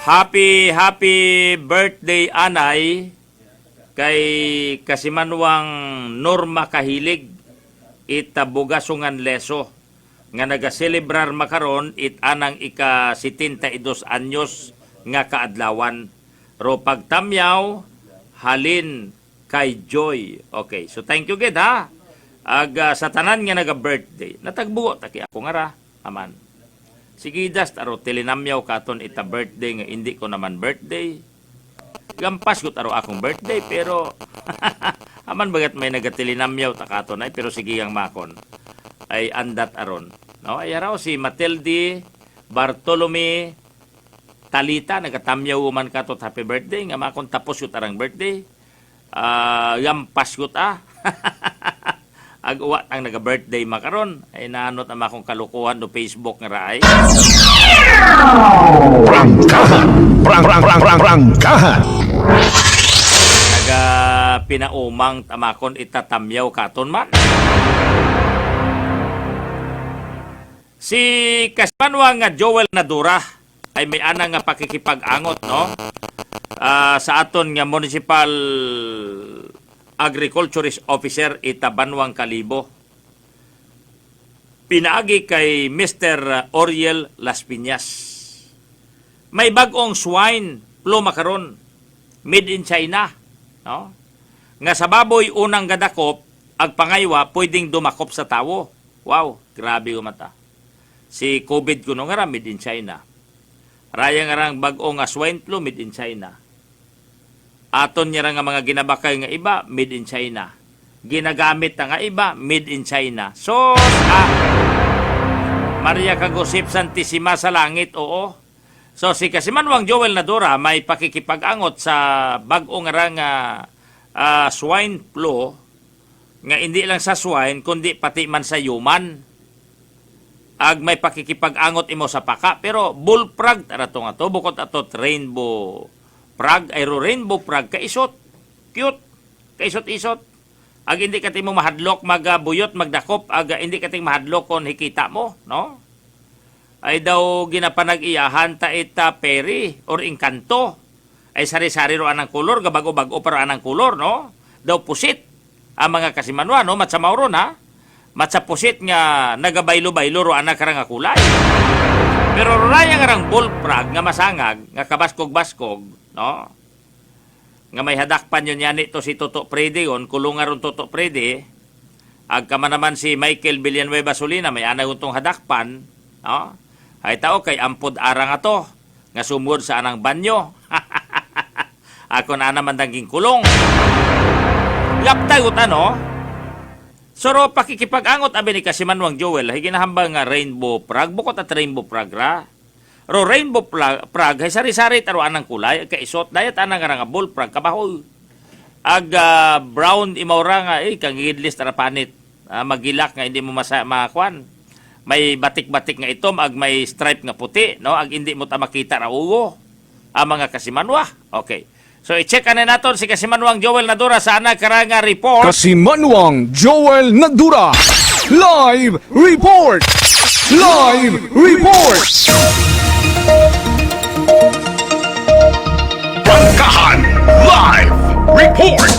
Happy birthday anay kay kasimanwang Norma Kahilig ita bugasungan leso nga nagaselebrar makaron it anang ika 72 anyos nga kaadlawan ro pagtamyaw halin kay Joy. Okay, so thank you gid ha. Sa tanan nga naga-birthday. Natagbuo taki ako nga ra aman. Sige das taro telinamyaw katon ita birthday nga hindi ko naman birthday. Gampas ko taro akong birthday pero aman bagat may nagatilinamyaw ta katon ay pero sige ang makon. Ay andat aron. No, ay raw si Matilde Bartolome Talita nagatamyaw man katot happy birthday nga makon tapos ko tarang birthday. Gampas ko ta. Agwa ang naga-birthday makaron ay naanot ang akong kalukuhan do Facebook nga raay. Prangkahan. Naga pinaumang tamakon itatamyaw katon man. Si Kasmanwa nga Joel Nadura ay may anang nga pakikipag-angot no. Sa aton nga municipal agriculturist officer itabanwang Kalibo. Pinaagi kay Mr. Oriel Las Piñas. May bagong swine flu makaron made in China, no? Nga sa baboy unang gadakop, ag pangaywa pwedeng dumakop sa tawo. Wow, grabe umata. Si COVID kuno nga made in China. Raya nga rang bagong swine flu made in China. Aton niya nga mga ginabakay nga iba, made in China. Ginagamit nga iba, made in China. So, Maria Kagusip Santissima sa langit, oo. So, si Kasimanwang Joel Nadura may pakikipag-angot sa bagong nga swine flu, nga hindi lang sa swine, kundi pati man sa human. Ag may pakikipag-angot imo sa paka, pero bullfrog, tarato nga to, bukod ato rainbow frog, ay rainbow frog, kaisot, cute, kaisot-isot. Ag hindi kating mo mahadlok, magbuyot, magdakop, ag hindi kating mahadlok kon hikita mo, no? Ay daw ginapanag-iyahan ta ita peri or inkanto. Ay sari-sari ro anang kulor, gabago-bago pero anang kulor, no? Daw pusit ang mga Kasimanwa, no? Matsamaw ron, ha? Matsa pusit nga nagabaylo-baylo ro anang karang kulay. Pero raya nga rang bullfrog nga masangag, nga kabaskog-baskog, no? Nga may hadakpan yun yan ito si Toto Prede yun, kulungan ron Toto Prede, agkama naman si Michael Villanueva Solina, may anang untong hadakpan, no? Ay tao kay ampod arang ato, nga sumud sa anang banyo. Ako na naman daging kulong. Yaptay uta, no? Soro pakikipag-angot abi ni Kasimanwang Joel, higinahambang nga rainbow frog, bukod at rainbow frog ra. Ro rainbow frog, hay sari-sari taro anang kulay, kaisot, dayat anang nga bullfrog, kabahoy. Ag brown imawra nga, kangigidlis tara panit, magilak nga hindi mo makwan. May batik-batik nga itom, ag may stripe nga puti, no? Ag hindi mo ta makita ra ugo, ang mga Kasimanwa. Okay. So, i-check na natin si Kasimanwang Joel Nadura sa anang karanga report. Kasimanwang Joel Nadura, live report! Live report! Prangkahan live report.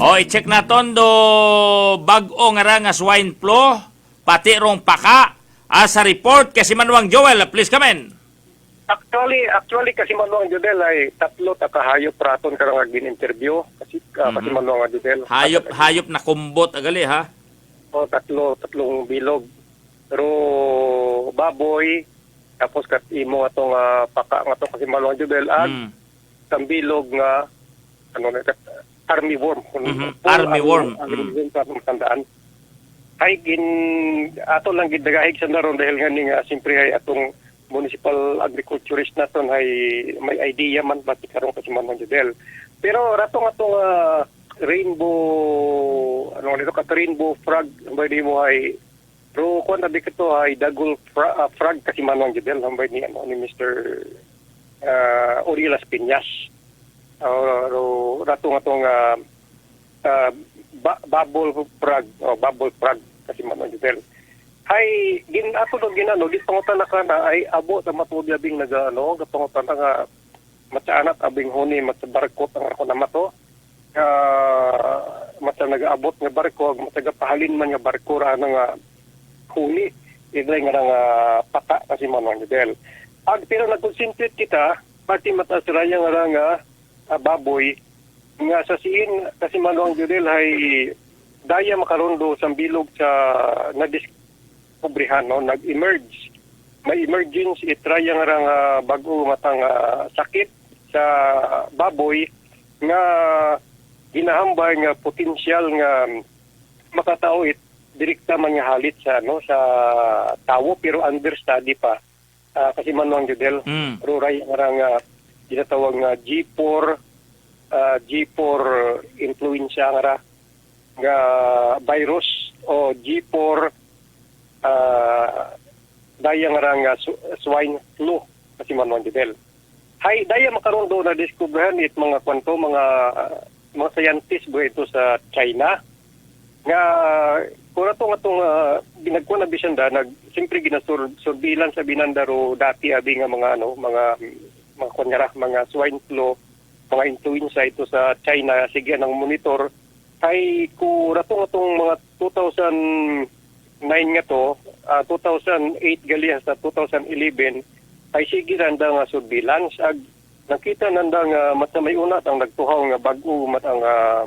O, i-check natin do bag-o nga swine flu, pati rong paka. Sa report, Kasimanwang Joel, please come in. Actually Kasimanwang Joel ay tatlo takahayop raton karang gin-interview kasi Kasimanwang Joel. Hayop na kumbot agali ha. O tatlong bilog. Pero baboy tapos kat imo atong paka nga to Kasimanwang Joel ag tambilog nga ano na army worm. Army worm. Tandaan. Ay ato lang gidagahig sa naron dahil nga simpre ay atong municipal agriculturist naton ay may idea man ba karon Kasimanwang Joel. Pero ratong atong rainbow rainbow frog may mo ay pero kung nabi ka to ay dagul frog Kasimanwang Joel hambay ni Mr. Oriel Las Piñas. Ratong atong bubble frog Kasimanwang Joel. Hay ato do ginano gipangutan na kana ay abo ta matubya bing nagaano gapangutan na nga matsaanat abing huni matsabarkot ang ako na mato. Mata nagaabot nga barko matagapahalin man nga barko ra nga huni iday nga pata kasi man del. Pero nagkonsentrate kita pati mata siraya nga baboy nga sa siin kasi manong judel hay daya makarondo sa bilog sa nadiskubrihan no nag-emerge may emergency itraya nga bago matang sakit sa baboy nga ginahambay nga potensyal nga makatao direkta man nga halit sa sa tawo pero understudy pa kasi manong judel ruray nga ginatawag nga G4 influenza nga virus o G4 daya nga swine flu kasi manong judel. Hay daya makaroon do na diskubrihan it mga kwanto mga scientist ba ito sa China nga kung atong binagkuan na bisanda simpre ginasurbilan sa binandaro dati abi nga mga mga swine flu mga influenza ito sa China sige nang monitor ay kung atong mga 2009 nga to 2008 gali sa 2011 ay sige nanda nga surveillance nakita nanda nga may una ang nagtuhaw nga bag-o matang nga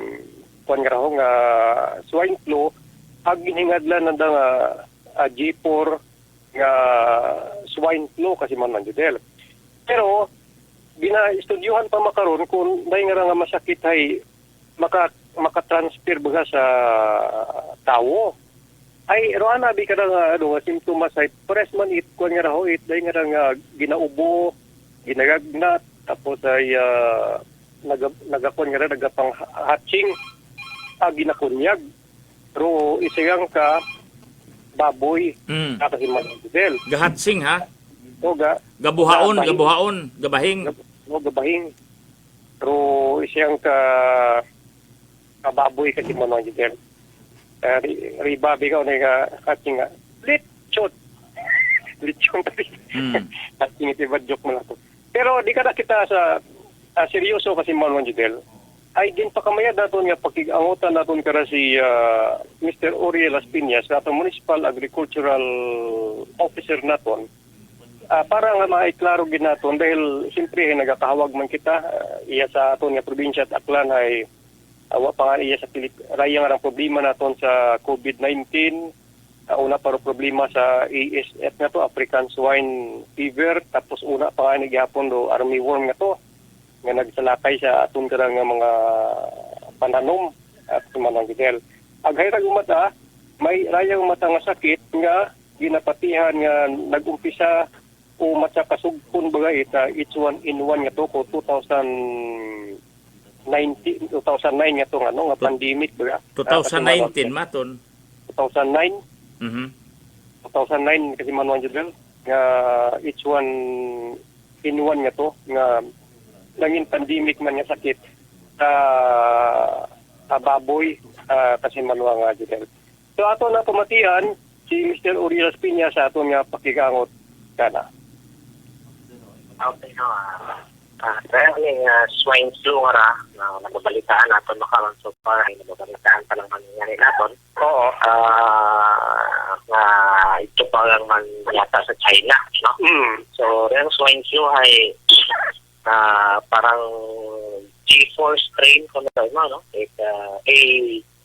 swine flu ginhingadlan nanda nga G4 nga swine flu kasi man judel. Pero gina-estudyuhan pa makaron kung dahil nga masakit ay makatransfer ba sa tao. Ay roan abi ka nga simptomas ay pares man kung nga raho dahil nga ginaubo, ginagagnat, tapos ay nagapon nga nagapang hatching, ginakunyag. Pero isigang ka baboy kasi mag-del. Gahatsing ha? O Gabuhaon, gabahing. Gabahing. Pero isang kababoy kasi mo nang judel. Ribabi ka nga kating nga. Lechon tadi. Kating itiba joke mo na to. Pero di ka na kita sa seryoso kasi mo nang judel. Ay din pa kamaya daton nga pakigangutan naton kara si Mr. Oriel Aspiñas, atong Municipal Agricultural Officer naton. Para nga maiklaro gid naton dahil siyempre nagakahawag man kita iya sa aton nga probinsya at Aklan ay awa pa nga iya sa raya nga problema naton sa COVID-19 una para problema sa ASF nga to African Swine Fever tapos una pa nga gihapon do armyworm nga to nga nagsalakay sa aton karang mga pananom at manang gidel aghayrag umata may rayang mata nga sakit nga ginapatihan nga nagumpisa o matsa kasugpon baga H1N1 nga to ko 2009 nga to nga pandemic baga 2019 maton. 2009 2009 kasi manuan jud nga H1N1 nga to nga nangin pandemic man nga sakit baboy kasi manuan nga jud. So ato na pamatian si Mr. Oriel Aspiñas sa aton nga pakigangot kana. Okay, no. Kaya yung swine flu nga na nababalitaan natin makaroon so far ay nababalitaan pa lang mangyari natin. Oo. Na ito pa lang man yata sa China, no? So, yung swine flu ay parang G4 strain kung na no?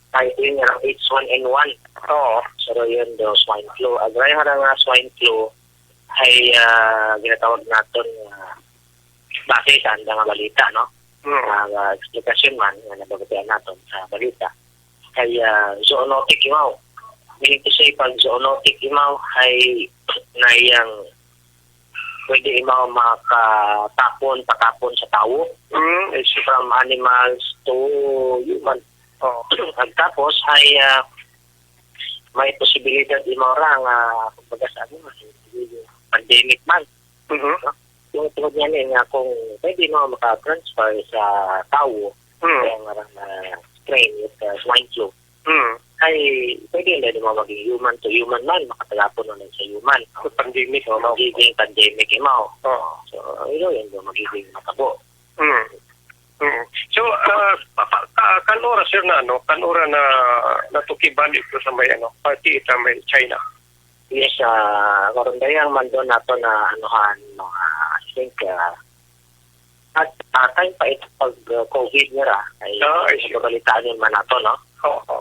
Title niya ng H1N1. Oo. So, yun do swine flu. Agray nga swine flu ay ginatawag natin base sa andang balita, no? Explikasyon man na nabagatian natin sa balita. Ay zoonotic imaw. Meaning to say, pag zoonotic imaw ay naiyang pwede imaw makatapon sa tao. From animals to human. Tapos ay may posibilidad imaw nga kumbaga sa pandemic man. No? Yung tungkol niya nga kung pwede mo maka-transfer sa tao, kaya nga strain with swine flu, ay pwede na din mo maging human to human man, makatalapon na sa human. Pandemic, So, magiging pandemic mo. Oo. So, yun yung magiging matabo. Mm. Mm. So, kanora sir na kanora na natukiban ito sa may party ita may China. Yes, karon dayang man doon nato na anuhan mga I think at time pa ito pag COVID nira ay balitaan yun man nato, no? Oo.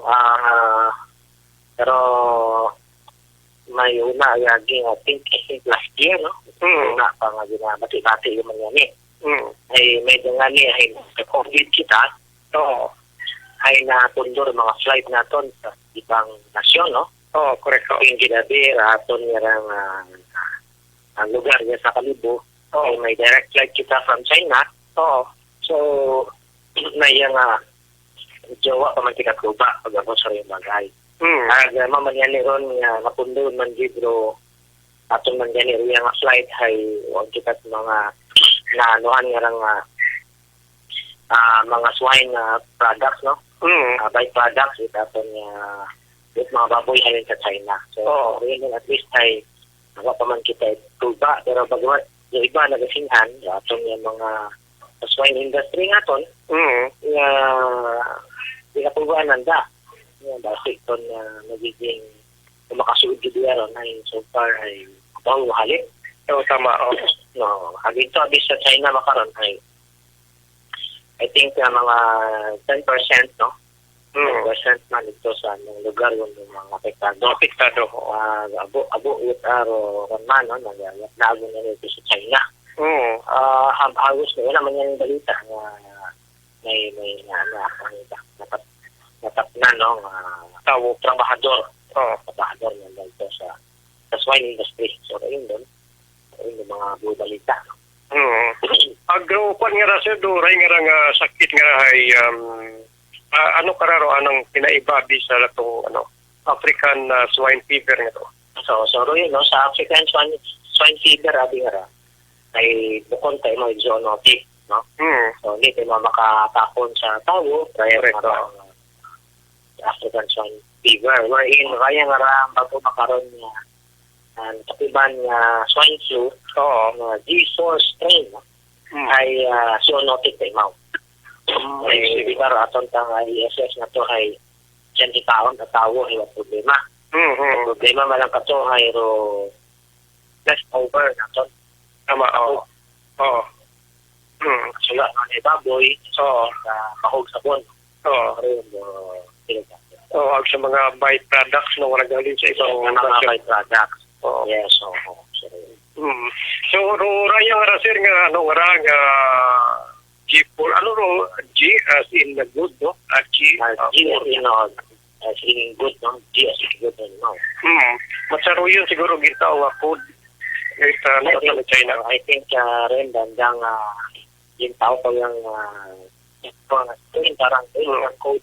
Pero may una yaging I think last year, no? Una pa nga ginabati-bati yung mga yan ay medyo nga niya ay COVID kita. Oo. Ay natundor mga flight naton sa ibang nasyon, no? Oo, correct. Yung ginabi, raton niya ang lugar niya sa Kalibo. Ay may direct flight kita from China. Oo. So, may jowa pa man kinakruba pag ako sa rin bagay. At mamanyani ron nga napundon man gidro atong mangyani rin nga flight ay huwag kita mga naanuhan nga lang mga swine products, no? By-products ito atong mga baboy halin sa China. So, rin at least ay nawa pa man kita kruba. Pero bagamat yung iba nagasinhan atong yung mga swine industry nga ton, nga pinapagawa nanda. Dahil ito na nagiging makasuod gito yaron ay so far ay bawang halip. Oo, tama. No, agad ito abis sa China makaroon ay I think mga 10%, no? 10% man ito sa lugar yung mga apektado. Apektado. Abo it aro man, no? Naglago na ito sa China. Hagos na yun naman yung balita na may natapnan, no? Trabahador. Trabahador na ito sa swine industry. So, ayun doon. Ayun yung mga buong balita, no? Agrupan nga ra sir, ray nga sakit nga ay ano kararo anong pinaibabi sa latong African swine fever nga to. So yun, no? Sa African swine fever, abi nga ra, ay bukon tayo mga zoonotic, no? So, hindi tayo makatapon sa tao, kaya nga African swine fever. Wherein, kaya nga ra, bago makaroon niya, tapiban nga swine flu, G4 strain, no? Ay zoonotic tayo mau. Ay, siguro, atong tang ISS na to ay dyan itaon at tawo ay problema. Problema malang ka to ay leftover na to. Tama, oo. Sula na baboy, kahog sabon. Ag sa mga byproducts na wala galing sa ibang mga byproducts. Yes, So, raya nga sir nga nga G4, G as in the good, no? G as in good, no? G as in good, no? Masaro yun siguro gintaw nga food sa China. I think rin dandang gintaw pa yung parang code,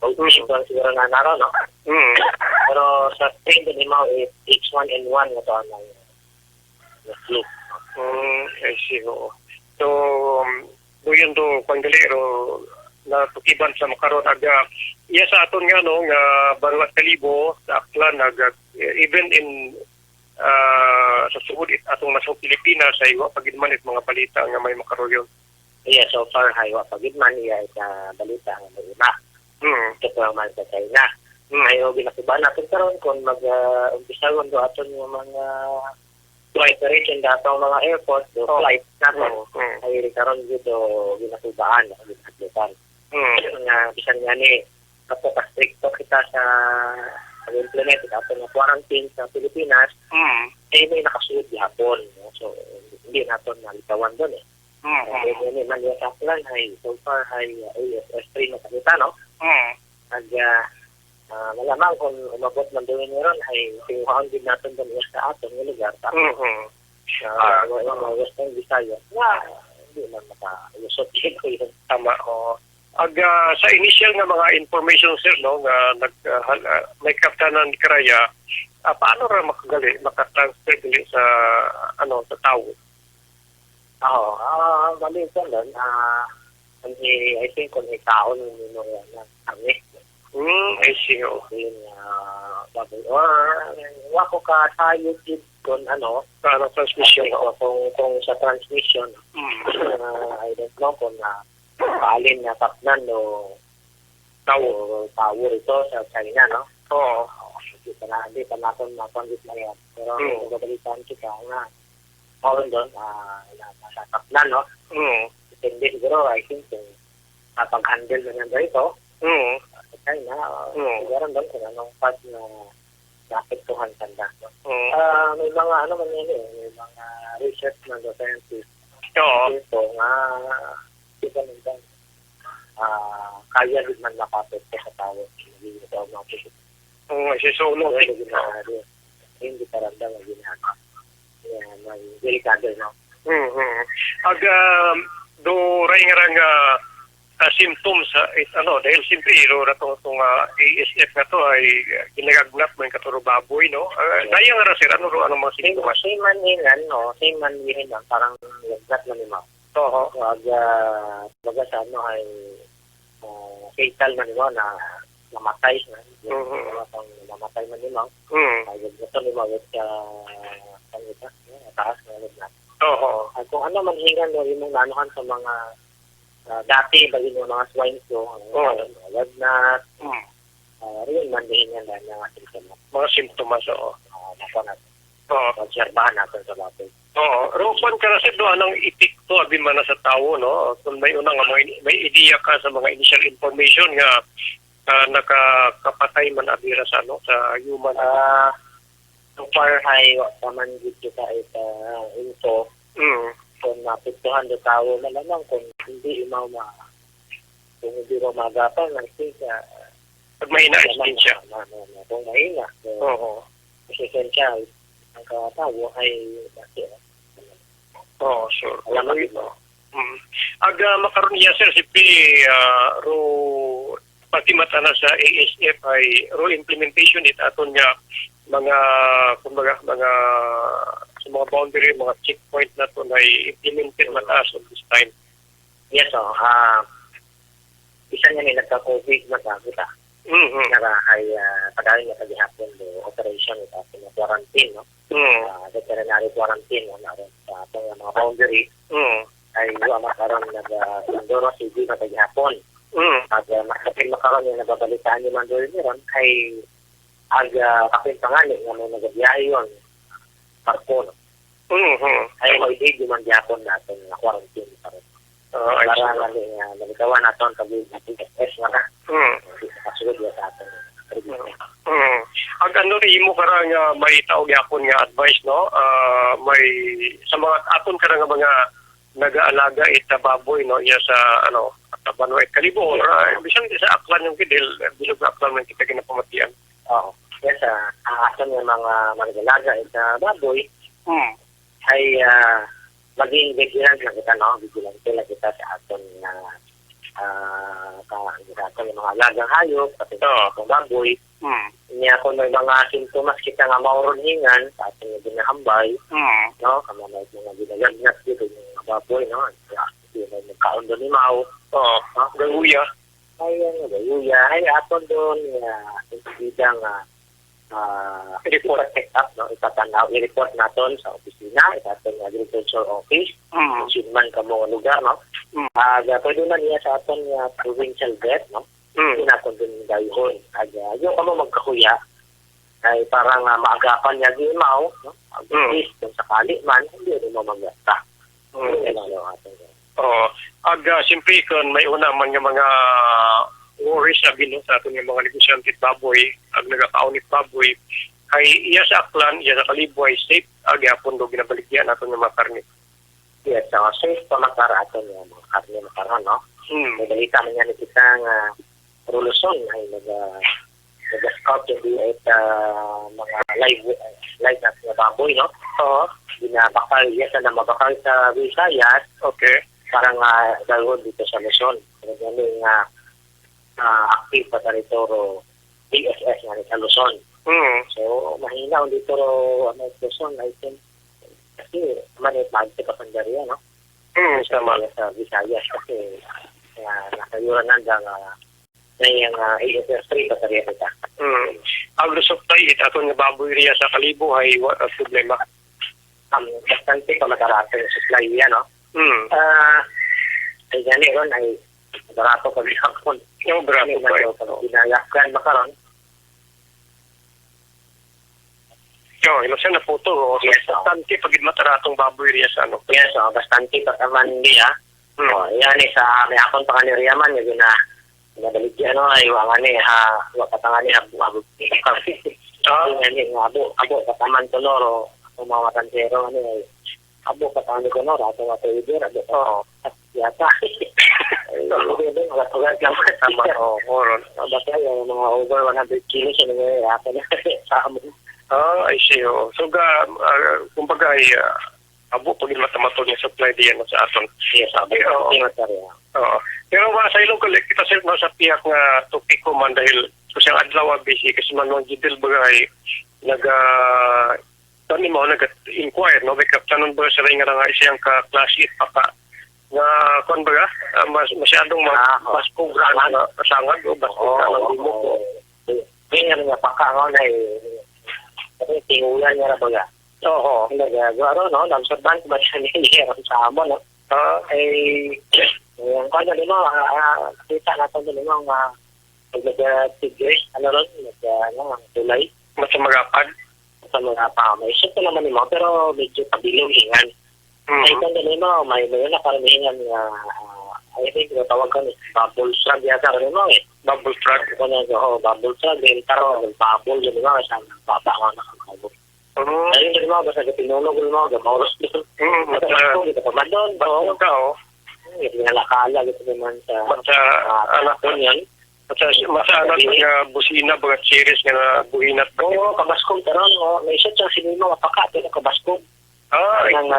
code siguro na naro, no? Pero sa strain din mo, H1N1 na to na flu. I see, oo. So, yun do, Pangalero, na tukiban sa makaroon aga iya sa aton nga no nga Baruat Kalibo sa Aklan even in sa sugod atong nasong Pilipinas sa iwa pagidman it mga balita nga may makaroon yun. Yeah, so far haywa pagidman iya sa balita nga may iba. Ito man sa China. Ayo ginakuban natin karon kung mag-umpisa do aton yung mga flight operation datong mga airport, flight natin. Ay karon dito ginakubaan, ginakubaan. Nga bisan nga ni kapag-stricto kita sa pag-implement aton na quarantine sa Pilipinas, may nakasunod gihapon. So, hindi natin nalitawan doon eh. Hindi man yung saklan ay so far ay AS3 na kanita, no? Malamang kung umabot man doon nyo ron ay tinguhaan din natin doon sa aton yung lugar. Tapos, mga Western Visayas na hindi man maka-usot ko yun. Tama, sa initial nga mga information sir no nga may kaptanan ni Karaya paano ra makatransfer dili sa sa tao? Bali ko doon I think kung ikaon mo na kami I see. Oh. Yun, baboy. Or, wako ka tayo dito kung ano, Parang transmission. kung sa transmission, I don't know kung paalin na tapnan o power ito sa China, no? Oo. Hindi pa natin mapangit na yan. Pero Mm. nagabalitan kita nga, meron doon, nasa tapnan, no? Depende siguro, I think, kung napag-handle na nanda ito, sa China, siguro doon kung anong part na naapektuhan tanda, no? May mga man yan may mga research ng the scientists Oo. dito nga kita nandang kaya din man makapekto sa tao hindi ito ang mga puso. Oo, sisulo. Hindi karandang ang ginagawa. Yan, may delikado, no? Ag do ray nga symptoms dahil siyempre na itong ASF na to ay ginagagnat mo yung katuro baboy, no? Daya nga ra sir, ano mga sintomas? Same man yun lang, parang lagnat man yun, Oo. baga sa ay fatal man yun, na namatay na. Namatay man yun, ay gusto ni Mawit sa kanita, taas na lagnat. Oo. At kung ano man hingan mo, yung nanuhan sa mga dati, bagay mo mga swine flu, lagnat, rin man hingan lang ng ating sintomas. Mga simptomas, oo. Nako natin. Oo. Obserbahan natin sa baboy. Oo. Ropan ka kasi do anong itik to abin man na sa tao, no? Kung may unang may idea ka sa mga initial information nga nakakapatay man abira sa sa human. So far, pa man dito sa info, kung napiktuhan do tao na lamang kung hindi kung hindi magapan, I think, Pag may na-explain siya. Kung mahina, Oo. essential, ang tao ay bakit. Oo, sure. Alam mo ito. Ag makaroon niya sir, si P, pati mata na sa ASF ay rule implementation aton nga mga sa mga boundary, mga checkpoint na to na implemented mataas on this time. Yes, isa niya may nagka-COVID na kita. Ay pagkain niya kagihapon do operation ito sa quarantine, no? Veterinary quarantine, naroon sa atong mga boundary. Ay makaroon nag-Indoro City na kagihapon. At makaroon yung nababalitaan ni Mandol Miron ay kapintangan nga may nagabiyahe yun. Parko, no? Ay mag-ibig yung mangyapon natin na quarantine pa rin. Para nalikawan natin pag-ibig na kasunod ya sa atin. Ang ano rin mo karang may taog yapon nga advice, no? May sa mga aton karang mga nag-aalaga baboy, no? Iya sa Tabano at Kalibo or bisan sa Aklan yung kidil, bilog na Aklan man kita ginapamatian. Oo. Yes, asan yung mga nag-aalaga baboy ay maging vigilant na kita, no? Vigilant sila kita sa aton na yung mga alagang hayop, pati sa baboy. Niya kung may mga sintomas kita nga mauruningan sa ating ginahambay, no? Kama may mga ginagagnat dito yung mga baboy, no? May nagkaon doon ni Mau. Gayuya. Gayuya. Ay, aton doon, bidang report check up, no? Itatanaw, i-report natin sa opisina, itatang agriculture office, man ka mga lugar, no? Pwede na niya sa aton provincial vet, no? Hindi natin din gayuhon. Yung kamo magkakuya, ay parang maagapan niya gimaw, no? At least, kung sakali man, hindi rin mo mag-gasta. Siyempre kung may una man nga mga worries sabi sa atin yung mga negosyante baboy, ang nagakaunit baboy, ay iya sa Aklan, iya sa Kalibo ay safe, agapon do ginabaligyan natin yung mga karne. Yes, safe pa makaraton yung mga karne makaroon, no? May balita man yan kita nga Ruluson ay nag-scout yung mga live na baboy, no? Binabakal, yes, na mabakal sa Visayas. Okay. Parang dalawon dito sa Luzon. Nagaling active pa rin BSS nga sa Luzon. So, mahina dito Luzon, I think. Kasi, manit magpapandariya, no? Tama. Sa Visayas kasi nakayuran na na yung industry pa sa riyan ita. Agro supply it aton nga baboy riya sa Kalibo ay wa problema. Bastante pa matarato yung supply yan, no? Ay gani ron ay barato pa rin ako. Yung barato pa rin. Ginayakkan makaroon. Yo, ilusan na po to. Yes, bastante pagid mataratong baboy riya sa ano. Yes, bastante pa naman niya. Yan sa may akon pa kanil riyaman yung nabalik yan, ay wangan wapatangan niya abot. Abo pataman to loro kung mga matansero ay abo pataman ko loro ato ato idir abo yata mga tugas lang Tama, oron. basta yung mga over 100 kilos yung nangyayari na sa amo. I see. So, kumbaga ay abo pagid matamato niya supply diyan sa aton. Yes, sabi ko. Oo. Pero wala sa ilong kolek kita sir no sa pihak nga tupiko man dahil so siyang adlaw busy kasi man mga gidil bagay tani mo nag-inquire no backup tanon ba sa ring nga siyang ka class 8 papa nga kon baga masyadong mas program na pasangad o basta lang dimo ko. Kaya nga pakaon ay tingulan niya na baga. Oo. Nagagaro no nagsaban ba siya niya sa amo no. Ay yung kanya din mo, kita natin din mo ang nag-tigres, tulay. Mas magapad. Sa mga pa. May isip ko naman mo, pero medyo pabilong hingan. Ay kung din mo, may na parang hingan I think tawag ko bubble strug yata rin mo eh. Bubble strug. Bubble strug, din taro, bubble din mo, isang babangan na kakago. Ayun din mo, basta pinulog mo, gamoros din. Ito pa man doon, hindi nalakala gitu naman sa anak ko yan. Masa anak nga busina bagat series nga buhinat. Oo, kabaskom taron. May isa siyang sinima mapaka pero kabaskom. Ang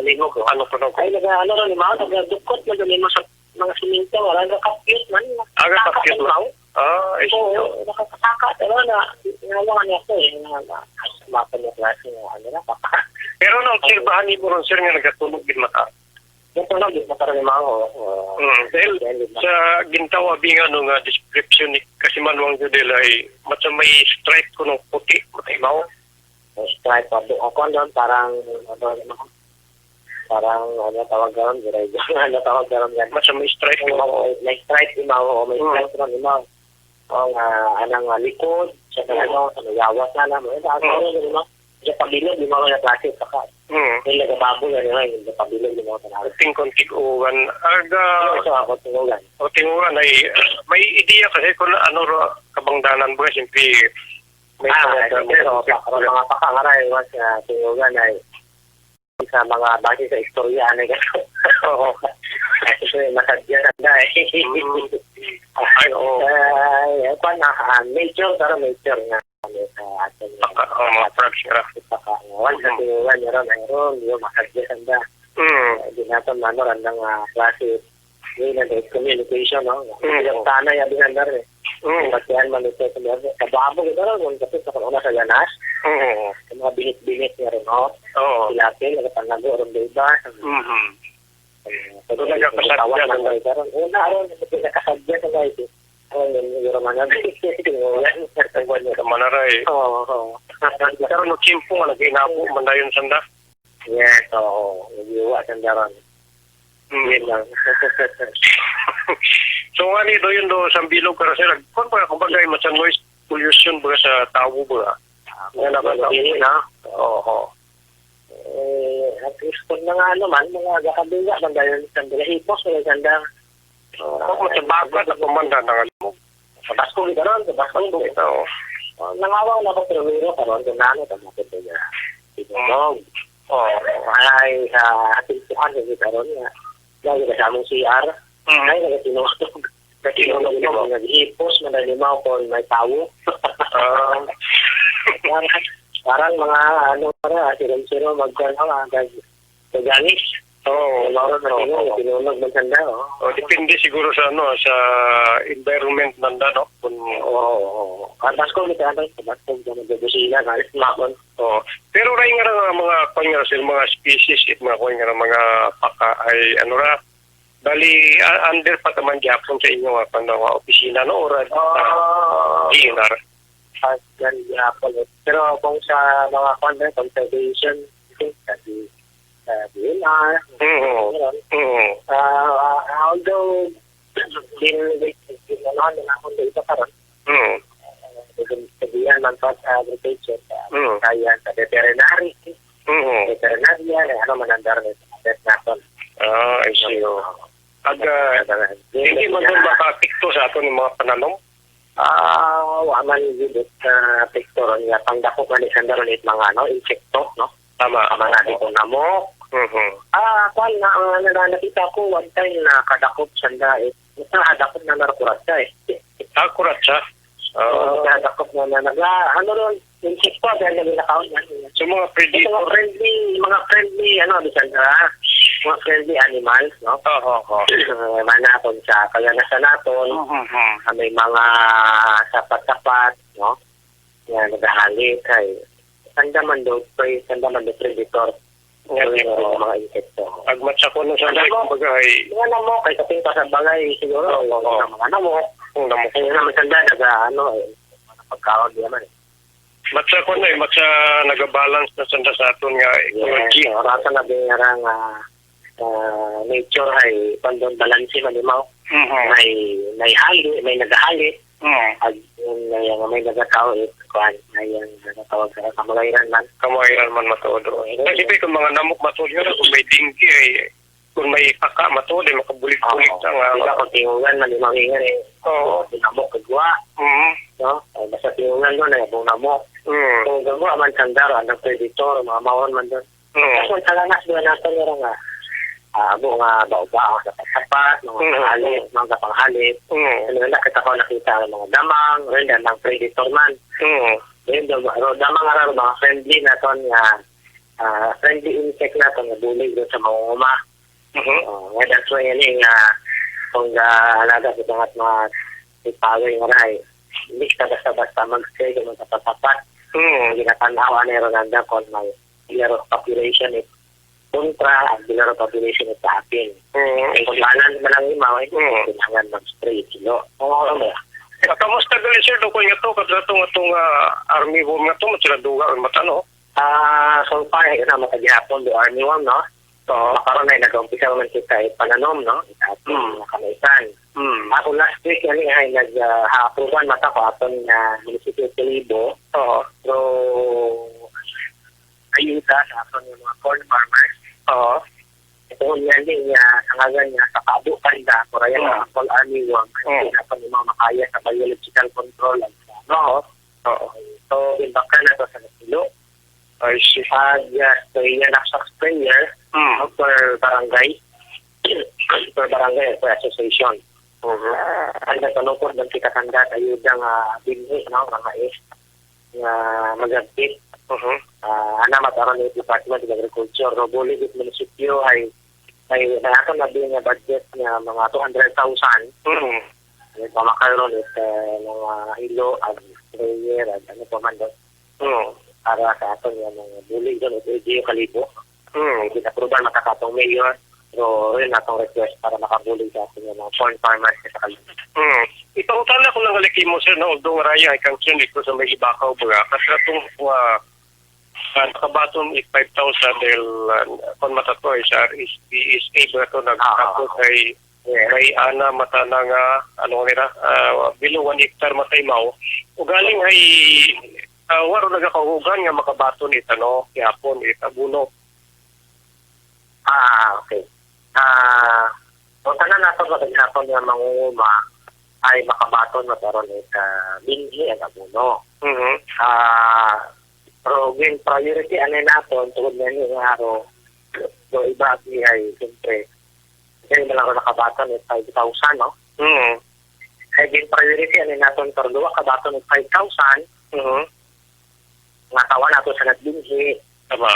limo ko. Ano ko no? Ay ano ron lima nagdukot na limo sa mga siminto wala nga kapit man. Aga kapit mo. So nakakasaka pero na ngawan niya ko mapa niya klase ano na paka. Pero no kirbahan ni mo ron sir nga nagatulog gid mata. Ito lang, di makarami dahil sa gintawa binga nga description ni Kasimanwang Judel ay matsa may stripe ko ng puti, matay mao. Stripe pa doon doon, parang tawag gano'n, tawag gano'n yan. Matsa may stripe ni mao. May stripe ni mao, may stripe ron ni mao. Anang likod, sa yawas na naman. Sa pabilog, di mao na klase sa ka. Yung nagababo na nila, yung pabilog, di mao na Tingkon tiguan. Ito ako, tingugan. O tingugan ay may ideya kasi kung ano kabangdanan ba, siyempre may pero mga pakangaray, mas tingugan ay sa mga base sa istorya na gano'n. Oo. Kasi masadyan na major, pero major nga. Sa atin. Mga frogs nga. Pakawan sa tingugan niya ron, mayroon, yung masadyan na. Hindi natin manoran ng klase yun na communication, no? Yung tanay, abihan na rin. Batihan man ito sa mga kababo ito rin, kasi sa kanuna sa ganas. Yung mga binit-binit niya rin, no? Silapin, nagpanago rin diba? Pagod na kasadya ng mga ito rin. Una rin, nakasadya sa mga ito. Yung mga Manaray. Pero no chimpo nga nag-inapo mandayon sanda. Yes, oo. Nag-iwa sanda rin. Yun lang. So nga ni doon do sa bilog ka kasi kung kumbaga mas noise pollution ba sa tao ba? Nga naman din na. Oo. At least kung mga naman, mga gakabiga, mandayon sa hipos, mga ganda. Ako sa bagat na pumanda ng alimog. Sa Basko kita ron, sa Basko ito. Nangawaw na ako pero meron ka ron, kung naano ka natin ito niya. Tinulog. Ay, atintuan kita ron nga. Lagi ka sa among CR. Ay, nagatinulog. Nagatinulog mo, nag-hipos, madalimaw ko may tawo. Parang mga siro-siro magkano ganis. Tinulog magkanda. Depende siguro sa sa environment nanda, no? Kantas ko kita Basko nagdebusina kalis makon. Pero ray nga mga kunya sa mga species mga kunya mga paka ay ano ra Bali, under pa naman gyapon sa inyo nga opisina no or DNR. Yan, pero kung sa mga conservation, I think sa DNR, although dinalahan na akong dito karon, sabihan man pa sa agriculture, kaya sa veterinarian, ano man ang daron sa naton. I see. Hindi man doon makapikto sa ato ng mga pananom? Wa man gid picture niya pangdako man isang daron mga insekto, no? Tama. Mga dito namo. Kwan na nakita ko one time na kadakop sanda nakadakop na nakuratsa Akurat siya. nakadakop na ano ron insekto dahil nilakaw yan. So mga predator. Mga friendly bisan mga friendly animals, no? Manapon sa kaya nasa naton, may mga sapat-sapat, no? Yan, nagahali kay sandaman do predator. Mga insekto. Agmat sa kuno sa dahil kumbaga ay... Mga namok, kay kaping pa sa bagay, siguro, mga namok. Kung namok. Kaya naman sanda, pagkawag naman. Matsa ko na matsa nagabalance na sanda sa aton nga ecology. Rasa na binarang nature ay pandon balanse manimaw. May hali, may nagahali. At may nagataw kuan ayan nagataw sa kamagayran man. Kamagayran man matuod. Kasi kung mga namok matuod nga kung may dinggi ay kung may paka matuod ay makabulik-bulik sa nga. Diba kung tingungan manimawingan namok kagwa. No? Basta tingungan doon ay abong namok. Kung gagawa man sandaro, ang predator, mga mawon man doon. Kasi ang talanas doon natin yung abo nga baubaw sa pagsapat, mga panghalip. Ano na kita ko nakita ng mga damang, rin ng predator man. Damang araro, mga friendly na to friendly insect na to nga bulig doon sa mangunguma. That's why yan kung alaga sa mga ipaway nga rin, hindi ka basta-basta mag-stay kung magsapat-sapat. Ginatanawa na yung Ronanda kung may dealer of population kontra ang dealer of population sa atin. Kung banan man ang imaw, kailangan mag-spray kilo. Kamusta gali sir, doon ko nga to, katong army home nga to, matsiraduga o matano? So far, na matagihapon do army home, no? So, karon na nag-umpisa naman kita pananom, no? Itapon, kamaisan. Ako last week, ay nag-approval mata ko aton na municipal Libo. So, ayuda sa aton yung mga corn farmers. Ito yan din niya, sangagan niya sa Kabo Panda, kaya nga Apple Army Wang, kasi natin yung mga makaya sa biological control. So, imbaka na to sa nasilo. I see. So, yan sa sprayer per barangay. Per barangay, per association. Ang natanong ng kitatanda ayuda nga binhi, no, mga nga magagpit. Anamat aron ng Department of Agriculture. Robuli it munisipyo ay nayakan na din nga budget nga mga 200,000. Pamakaroon it mga hilo at sprayer at ano pa man doon. Para sa aton yung mga bulig doon ito yung kalibo. Pinapruban makakatong mayor. So, rin natong request para makabulig sa atin yung mga corn farmers sa kalibo. Ipangutan na ko ng haliki mo sir, no? Although raya ay kang sinig ko sa may ibakaw baga. Kasi itong nakabaton 5,000 dahil kung matatoy sa RSPSA ba ito nagkakot ay may ana mata na nga below 1 hectare mataymaw. Ugaling ay waro nagakahugan nga makabaton ito, no? Yapon, itabuno. Okay. So, tanan nato maghapon nga mangunguma ay makabaton mataron binhi ang abuno. Pero again, priority anay naton tungod na yung araw. So, iba ay siyempre kaya na lang ako nakabaton 5,000, no? Again, priority anay naton pero duwa kabaton 5,000 nga tawa nato sa nagbinhi ang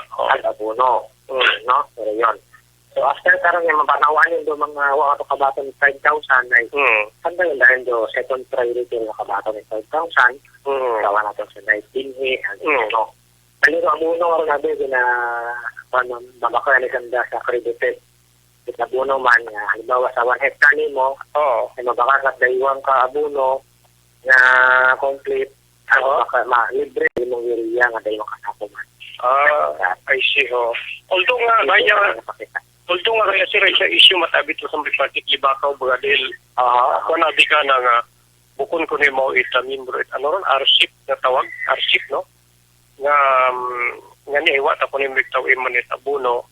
abuno. No? Pero yun. So, after karon nga mabanawan yung mga wala ito kabaton 5,000 ay sanda yun dahil do second priority yung kabaton 5,000 tawa natin sa 19 ano. Paliro ang unong araw nabi na mabakaya ni kanda sa accredited Abono man nga halimbawa sa 1 hectare nimo Oo. ay mabakakat daywang ka abono na complete Oo. libre imong urea nga daywang kasako man. I see ho. Although nga kaya sir sa issue matabit sa may particular bakaw baga dahil ako na di ka na nga bukon ko ni mo itamimbro ano ron arship na tawag arship no nga ni iwat ako ni Victor Imanet Abuno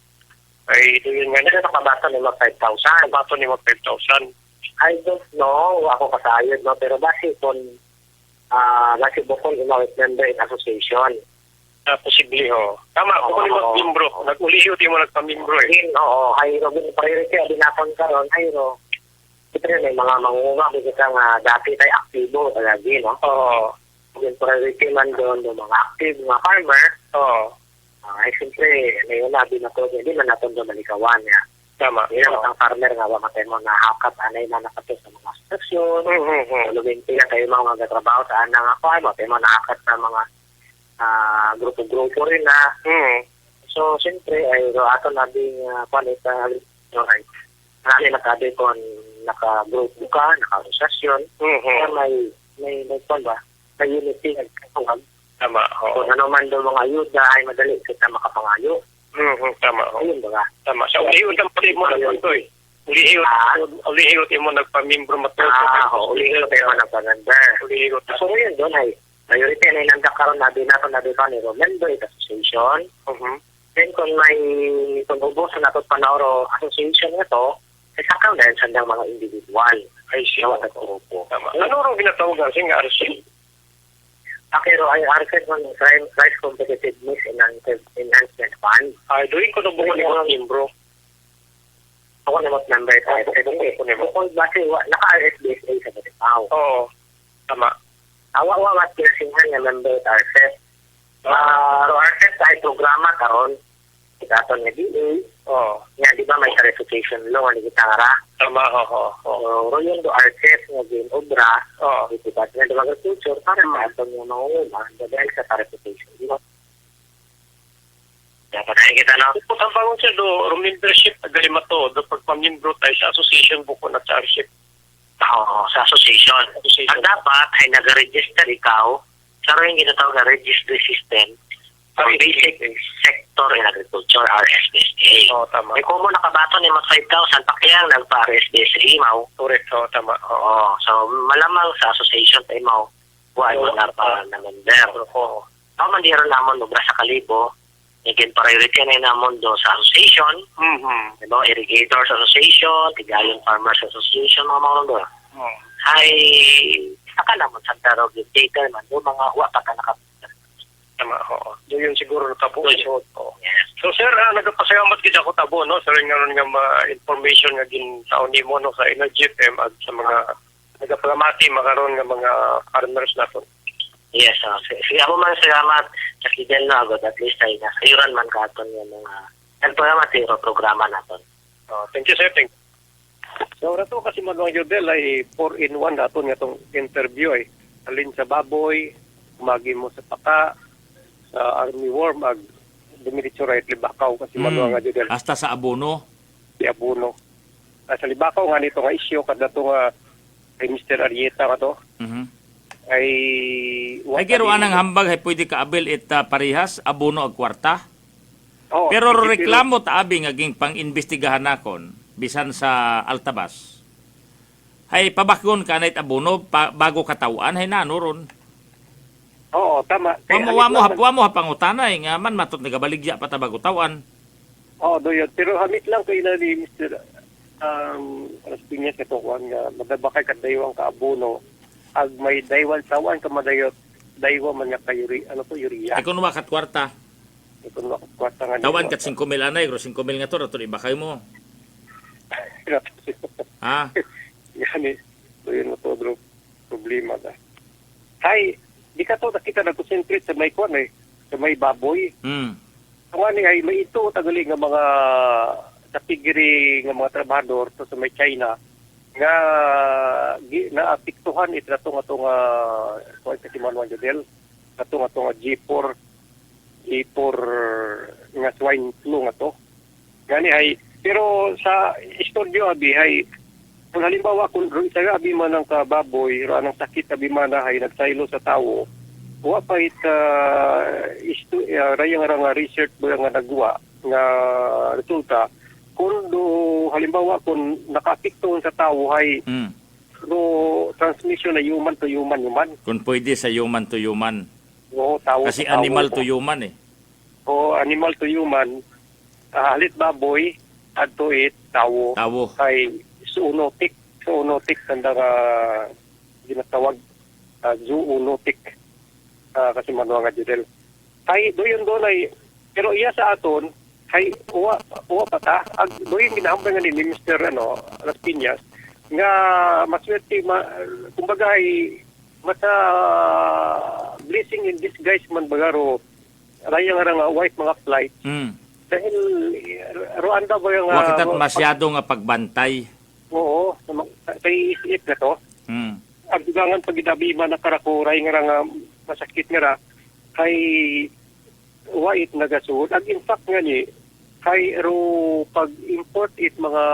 ay doon nga Ano nakabato ni mag 5,000? bato ni mo 5,000. I don't know, ako kasayod no, pero base bukol imawit member in association. Posible ho. Tama, ako ni mag-mimbro. Nag-uliyo di mo nagpamimbro eh. Din, oo, hayro, priority, adinapon karon hayro. Siyempre, may mga mangunga, bigyan nga dati tayo aktibo talaga, no? Oo. Yung priority man doon, yung mga active, mga farmer, Oo. ay siyempre, may unabi na to, hindi man natin doon malikawan niya. Tama. Hindi naman ang farmer nga, wamatay mo na hakat, anay na nakato sa mga construction, lubinti na kayo mga gatrabaho sa anang ako, ay matay mo nahakat sa mga grupo-grupo rin na. So, siyempre, ay ato nabing panita, right? Marami nakabi ko naka-grupo ka, naka-organisasyon, kaya may kwan ba? May unity, nagkatungag. Tama. Kung ano man doon mga ayuda, ay madali kita makapangayo. Tama. Ayun ba nga? Tama. Sa uliyo ka pati mo nagpunto eh. Uliyo mo nagpamimbro matulog. Ulihin kayo nagpaganda. Uliyo. So, ngayon doon ay majority na inanda karon nabi pa ni member association. Then kung may tumubo sa natot panoro association nga to, ay sakaw dahil sa mga individual. Ay siya. Grupo. Tama. Ano rin ginatawagan siya nga RC? Pero ay RC man Rice Competitiveness Enhancement Fund. Ay, doon ko na bukod ni mga mimbro. Ako na member tayo. Bukod base naka-RSBSA sa Batipaw. Oo. Tama. Awa mas kinasingan nga member RSS. RSS ay programa karon ikaton nga DA. Oo. Nga di ba may clarification law ni kita nga ra. Tama. Oo. So royon do RSS nga din obra. Oo. Ito ba nga do agriculture para sa aton nga mangunguma dahil sa clarification. Di ba? Dapat ay kita na. Ipot ang bangon siya do membership agalima to do pagpamimbro tayo sa association buko na charship. Sa association. Ang dapat ay nag-register ikaw sa rin ginatawag na registry system sa basic sector in agriculture, RSBSA. Oo, tama. Eh kung mo nakabato ni mag 5,000, pakiyang nagpa-RSBSA mo. Correct. Oo, tama. Oo. So malamang sa association tayo mo, huwag mo na pa na member. Oo. Ako man diyan naman nubra sa kalibo, again, priority na namon do sa association. Diba, Irrigators Association, Tigayon Farmers Association, mga doon. Ay, saka naman sa tarog yung data man, doon mga huwa pa ka nakapagod. Tama, oo. Doon yun siguro natapo. Yes. So, sir, nagpasalamat kita ko tabo, no? Sa rin nga information nga gintaon ni mo, no? Sa Energy FM at sa mga nagaplamati, makaroon nga mga farmers natin. Yes, sige ako man salamat sa Kidel na agad, at least ay nasayuran man ka aton yung mga programa natin. Thank you, sir. Thank you. So, rato kasi mga Jodel ay 4-in-1 natin nga itong interview ay alin sa baboy, umagi mo sa paka, sa army worm, ag dumiritso right libakaw kasi mga Jodel. Hasta sa abono. Di abuno. Sa libakaw nga nito nga isyo kada to nga kay Mr. Arieta nga to ay Ay kiro anang hambag ay pwede ka abil it parihas abono ag kwarta. Oo, Pero reklamo ta abi nga ging pang-imbestigahan nakon bisan sa Altabas. Hay pabakyon ka na abono bago katawan hay nanuron. Oo, tama. Wa mo pangutanay nga man matot nagabaligya pa ta bago tawan. Oo, doon. Pero hamit lang kayo na ni Mr. Raspinya sa tukuan nga magabakay kadaywang ka abono ag may daywan sawan ka madayot daywa man nga kayuri urea. Ay kuno kat kwarta. Ito na kwarta nga. Tawan kat 5,000 anay, gro 5,000 nga to rato ibakay mo. Ha? Yani, doon mo to problema da. Hay, di ka to nakita nag-concentrate sa may kwan sa may baboy. Ang ay may ito tagali nga mga sa pigiri nga mga trabahador to sa may China nga naapektuhan ito nga kuwan sa Kimanwan Jodel nga G4 nga swine flu nga to. Gani ay Pero sa studio abi hay kung halimbawa kung sa abi man ang kababoy ro anang sakit abi man hay nagsaylo sa tawo wa pa it rayang nga research ba nga nagwa nga resulta kung do halimbawa kung nakapikto sa tawo hay do transmission na human to human Kung pwede sa human to human. o tawo Kasi sa tawo. animal to human eh. o animal to human halit baboy adto it tawo Tawo. kay zoonotic kanda nga ginatawag zoonotic kasi manuwa nga judel kay doyon ay pero iya sa aton kay uwa pata doyon ginahambal nga ni Mr. Las Piñas nga maswerte kumbaga ay mata blessing in disguise man bagaro raya nga white mga flight dahil Rwanda ba yung Wa kita masyado nga pagbantay. oo kay isip na to ang dugangan pagidabi man nakarakuray nga masakit nga kay white nagasuod ang in fact nga ni kay ro pag-import it mga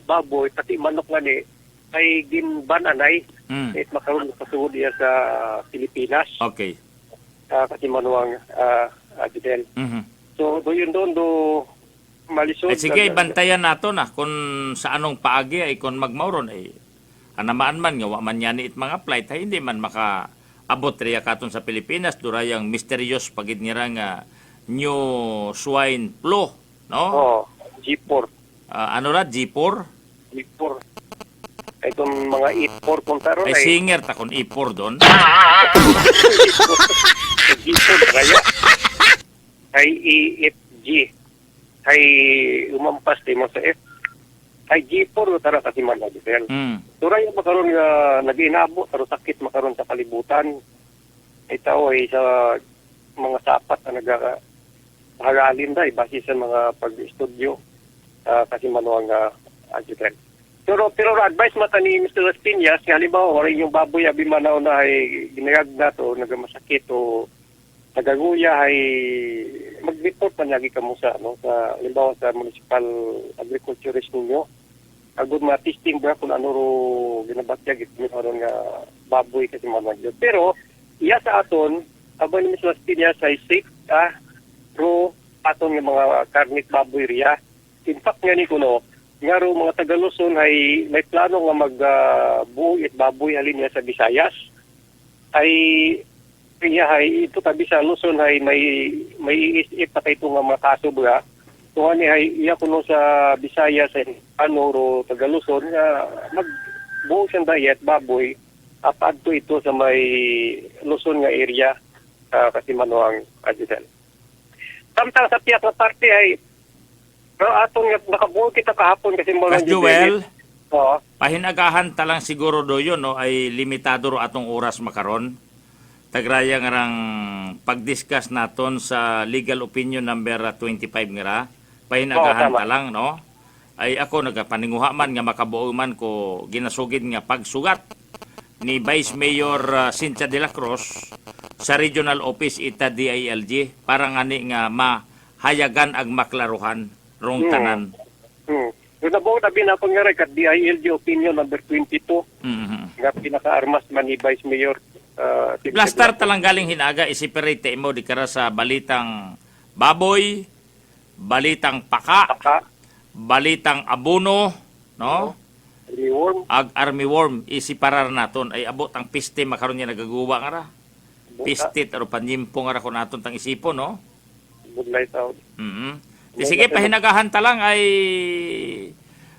baboy pati manok nga ni ay ginbananay it makaroon kasuod iya sa Pilipinas Okay. kasi manuwang Adel. So doon do malisod. Ay sige, bantayan nato na kung sa anong paagi ay kung magmauron ay anamaan man nga wa man yani it mga flight ay hindi man makaabot riya katon sa Pilipinas durayang mysterious pagid nira nga new swine flu, no? G4. Ano ra G4? G4. Itong mga E4 kung taron Ay singer ta kon E4 doon. G4 kaya. Ay EFG. Ay umampas din mo sa F. Ay G4 tara kasi man na Giselle. Turay makaroon nga nag-inabo pero sakit makaroon sa kalibutan. Ito ay sa mga sapat na nag-hagalin dahil base sa mga pag-studio kasi manuang Giselle. Pero advice mata ni Mr. Las Piñas, halimbawa wala yung baboy abi manaw na ay ginagag na to nagamasakit o nagaguya ay mag-report man lagi kamo sa sa halimbawa sa municipal agriculturist ninyo agud ma-testing ba kung ano ro ginabatyag ito meron nga baboy kasi mamagyo. Pero iya sa aton abang ni Mr. Las Piñas ay safe pro aton nga mga karnit baboy riya. In fact nga ni kuno nga ro mga Tagaluson ay may plano nga magbuo it baboy halin niya sa Visayas ay kaya ay ito tabi sa Luzon ay may isip pa kay nga mga kaso ba so ani ay iya kuno sa Visayas ay ano ro Tagaluson nga magbuo siyang diet baboy apadto ito sa may Luzon nga area kasi manuang Adisel. Samtang sa tiyak na parte ay atong nakabuo kita kahapon kasi mo Mas Joel, Oo. pahinagahan ta lang siguro do yun, no, ay limitado ro atong oras makaron. Tagraya nga rang pag-discuss naton sa legal opinion number 25 nga ra. Pahinagahan ta lang, no? Ay ako nagapaninguha man nga makabuo man ko ginasugid nga pagsugat ni Vice Mayor Cynthia de la Cruz sa Regional Office ita DILG para ngani nga mahayagan ag maklaruhan rong tanan. Yung nabuo tabi na akong nga rin kat DILG opinion number 22 nga pinaka-armas man ni Vice Mayor Blastar talang galing hinaga isiperate mo di kara sa balitang baboy, balitang paka, balitang abono, no? Worm. Ag army worm isiparar naton ay abot ang piste makaron niya nagaguwa nga ra. Piste taro panyimpo nga ra kon naton tang isipon, no? Budlay out. Di sige pahinagahan ta lang ay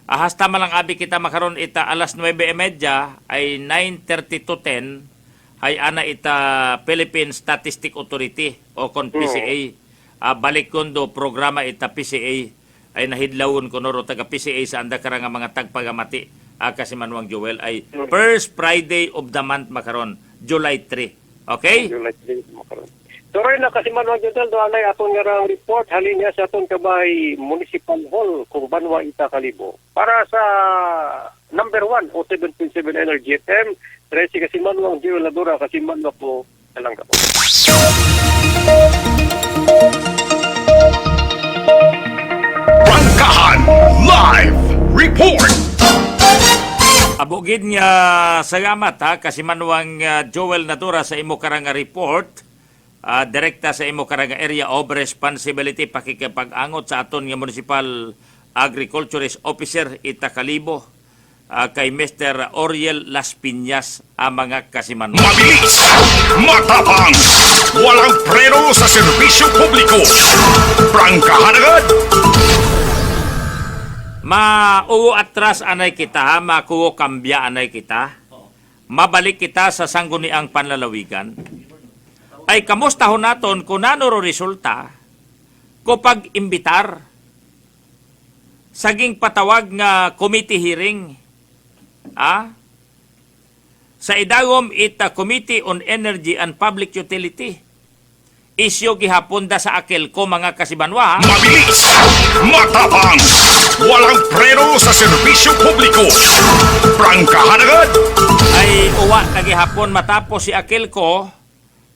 hasta malang abi kita makaron ita alas 9:30 ay 9:30 to 10 ay ana ita Philippine Statistic Authority o kon PCA. Balik kondo programa ita PCA ay nahidlawon ko noro taga PCA sa anda karang mga tagpagamati kasi manuang Joel ay first Friday of the month makaron July 3. Okay? July 3 makaron. Turoy na kasi manuang Jodel do anay aton nga rang report halin niya sa aton kabay Municipal Hall kung Banwa Ita Kalibo. Para sa number 1 o 7.7 Energy FM, Resi kasi manuang Joel Ladura kasi manuang po talang ka po. Bangkahan gid nga salamat ha kasi manuang Joel Nadura sa imo karang nga report direkta sa imo karang nga area of responsibility pakikipag-angot sa aton nga municipal agriculturist officer Itakalibo kay Mr. Oriel Las Piñas ang mga kasimanwa. Mabilis, matapang, walang preno sa serbisyo publiko. Prangkahan agad. Mauwo atras anay kita, makuwo kambya anay kita. Mabalik kita sa sangguniang panlalawigan. Ay kamusta ho naton kung nanuro resulta ko pag-imbitar saging patawag nga committee hearing sa idagom ita Committee on Energy and Public Utility. Isyo gihapon da sa akil ko mga kasibanwa. Mabilis, matapang, walang preno sa serbisyo publiko. Prangkahan agad. Ay uwa tagihapon matapos si akil ko,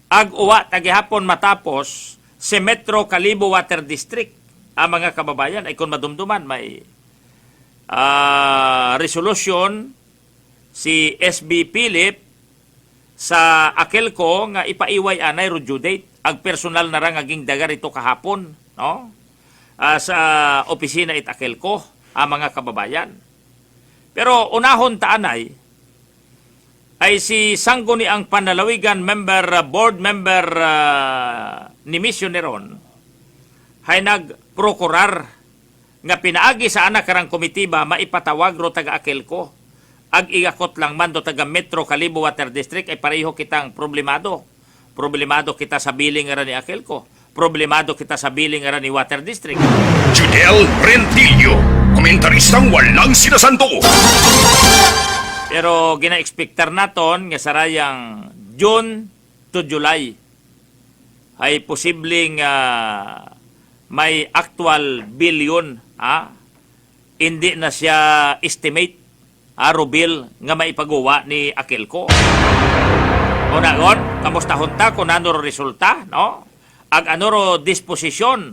ag uwa tagihapon matapos si Metro Calibo Water District. Ang mga kababayan ay kung madumduman may resolution si SB Philip sa akil ko nga ipaiway anay review date ag personal na rang aging dagar ito kahapon no sa opisina it akil ko ang mga kababayan. Pero unahon taanay ay si Sangguni ang Panlalawigan board member ni Missioneron hay nagprokurar nga pinaagi sa anak karang komitiba maipatawag ro taga akil ko ag igakot lang man do taga Metro Calibo Water District ay pareho kitang problemado. Problemado kita sa billing ara ni Akelco. Problemado kita sa billing ara ni Water District. Judel Rentillo, komentaristang walang sinasanto. Pero gina-expectar naton nga sarayang June to July ay posibleng may actual billion hindi na siya estimate bill nga maipagawa ni Akelco. O nagon, kamusta hunta kung ano resulta, no? Ag ano disposisyon,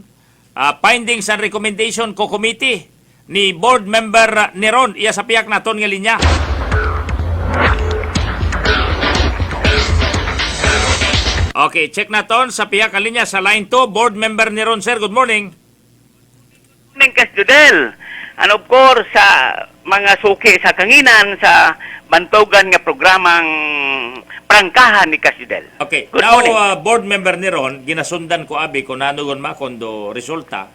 findings and recommendation ko committee ni board member ni Ron, iya sa piyak naton nga linya. Okay, check naton sa piyak nga linya sa line 2, board member ni Ron, sir. Good morning. Morning, Judel. And of course, sa mga suki sa kanginan sa bantugan nga programang prangkahan ni Judel. Okay, Good now morning. board member ni Ron, ginasundan ko abi kung nanugon makondo resulta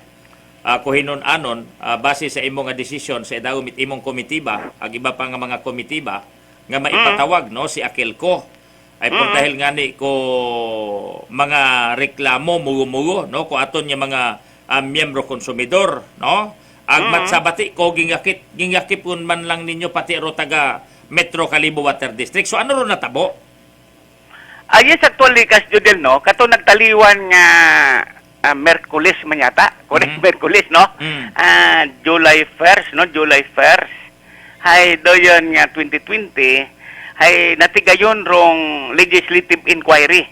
kuhinon anon base sa imong nga desisyon sa idagom imong komitiba ag iba pa nga mga komitiba nga maipatawag no si Akelco ay por dahil ngani ko mga reklamo mugo-mugo no ko aton nga mga miyembro konsumidor no agmat sa bati ko gingakip kun man lang ninyo pati ro taga Metro Calibo Water District. So ano ro natabo? Yes, actually, Judel, no? Kato nagtaliwan nga Merkulis man yata. Correct, Merkulis, no? July 1st, no? July 1st. Hay, doon nga 2020, hay natigayon rong legislative inquiry.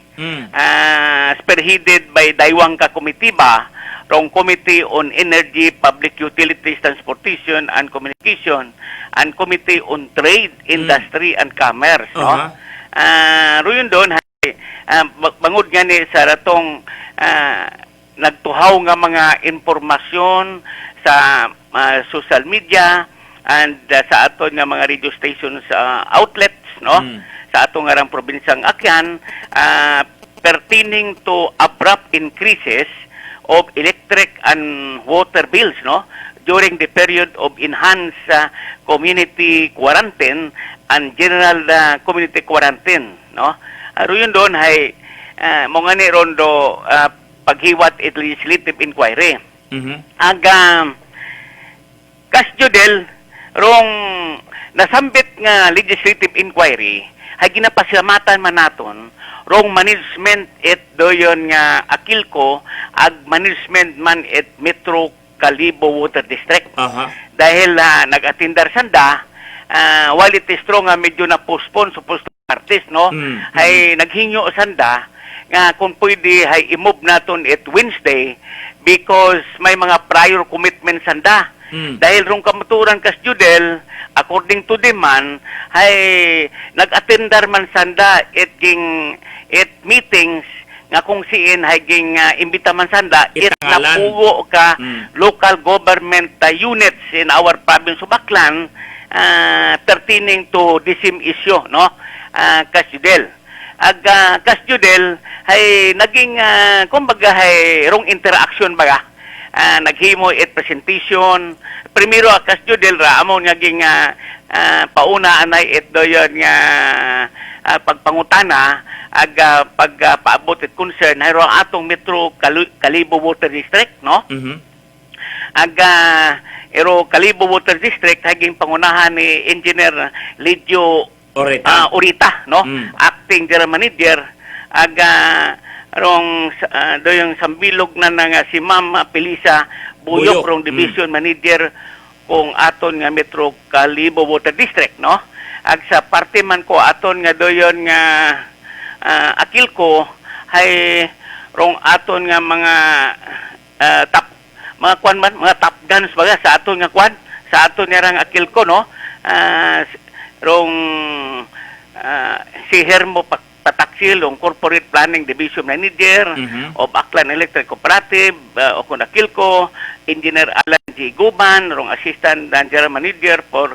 Spearheaded by Daywang ka komitiba rong Committee on Energy, Public Utilities, Transportation and Communication and Committee on Trade, Industry and Commerce, no? Roon doon bangod nga ni sa ratong nagtuhaw nga mga impormasyon sa social media and sa aton nga mga radio stations outlets, no? Sa atong nga probinsyang Akyan pertaining to abrupt increases of electric and water bills, no, during the period of enhanced community quarantine and general community quarantine, no. Roon doon ay mo nga ni rondo paghiwat it legislative inquiry. Judel rong nasambit nga legislative inquiry ay ginapasalamatan man naton rong management et doyon nga Akilco ag management man et Metro Calibo Water District. Dahil nag-atindar sanda while it is strong nga medyo na postpone supposed to artist, no? Ay naghingyo sanda nga kung pwede hay i-move naton it Wednesday because may mga prior commitments sanda. Dahil rong kamaturan kas Judel, according to the man, hay nag-attendar man sanda it meetings nga kung siin hay ging imbita man sanda it Itangalan. napugo ka local government units in our province of Baclan pertaining to the same issue, no? Kas Judel. Kas Judel hay naging kumbaga hay rong interaction baga. Naghimo it presentation. Primero kas Judel ra amo naging pauna anay it doyon nga pagpangutana pagpaabot it concern hayro atong Metro Kalibo Water District, no? Ero Kalibo Water District haging pangunahan ni Engineer Lidio Orita, no? Acting General Manager rong doyong sambilog na nga si Ma'am Pelisa Buyok rong Division Manager kung aton nga Metro Kalibo Water District, no? Sa parte man ko aton nga doyon nga akil ko hay rong aton nga mga mga top guns baga sa aton nga kwan sa aton nga rang akil ko, no? Rong si Hermo Pataksil, ang Corporate Planning Division Manager of Baclan Electric Cooperative, o kung akil ko, Engineer Alan G. Guban, rong Assistant General Manager for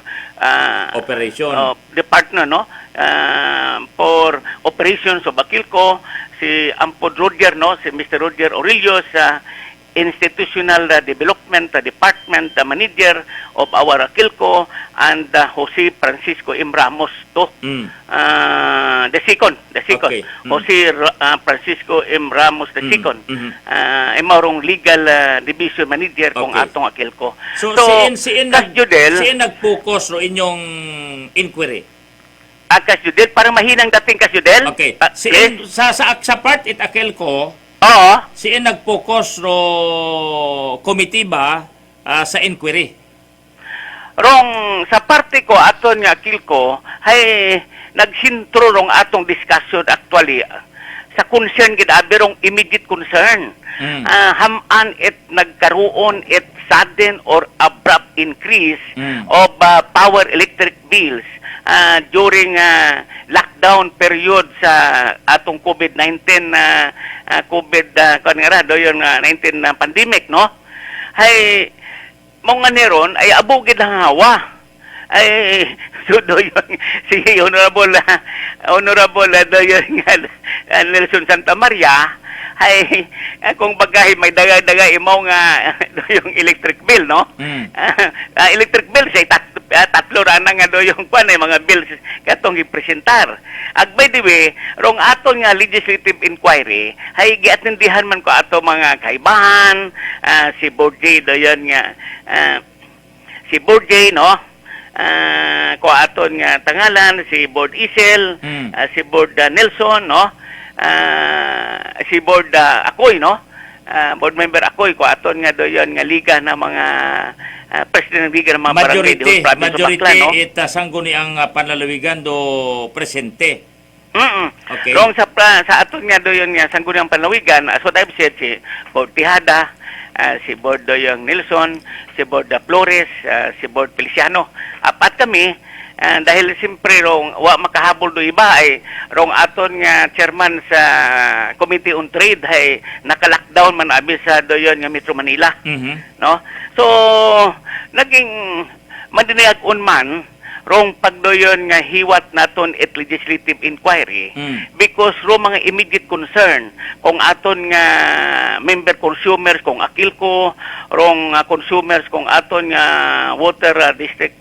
Operation. Department, no? For Operations of Akilco, si Ampod Roger, no? Si Mr. Roger Aurelio sa Institutional Development Department Manager of our Akilco, and Jose Francisco M. Ramos to. The second. Okay. Jose Francisco M. Ramos the second. Imarong Legal Division Manager kung Okay. atong Akilco. So, siin nag-focus ro inyong inquiry. Kas Judel, parang mahinang dating Kas Judel. Okay. Please. Sa part it akil ko, Oo. siin nag-focus ro committee ba sa inquiry? Rong sa parte ko aton nga Akilco hay nagsintro rong atong discussion actually sa concern gid abi rong immediate concern. Haman it nagkaroon it sudden or abrupt increase of power electric bills during lockdown period sa atong COVID-19 19 pandemic, no? Hay mga neron ay abugid ang hawa. Ay sudo yung si honorable doyon Nelson Santa Maria ay kung bagay may daga imaw nga yung electric bill, no? Electric bill say tatlo ra na nga doyong kwan ay mga bills katong gipresentar. By the way, rong aton nga legislative inquiry hay giatendihan man ko ato mga kaibahan, si Borjay doyon nga si Borjay, no? Ko aton nga tangalan si Board Isel, si Board Nelson, no? Si Board Akoy, no? Board member Akoy ko aton nga doyon nga liga na mga president ng liga ng mga barangay di province of Baclan, no? Ita sangguni ang panlalawigan do presente. Okay. Rong sa aton nga doyon nga sangguniang panlawigan, as what I've said, si Board Tihada, si Board doyong Nelson, si Board Flores, si Board Feliciano. Apat kami, dahil simpre rong wa makahabol do iba ay rong aton nga chairman sa Committee on Trade ay naka-lockdown man abi sa doyon nga Metro Manila. No? So naging madinayag-on man rong pagdoyon nga hiwat naton it legislative inquiry because ro mga immediate concern kung aton nga member consumers kung Akilco, rong consumers kung aton nga water district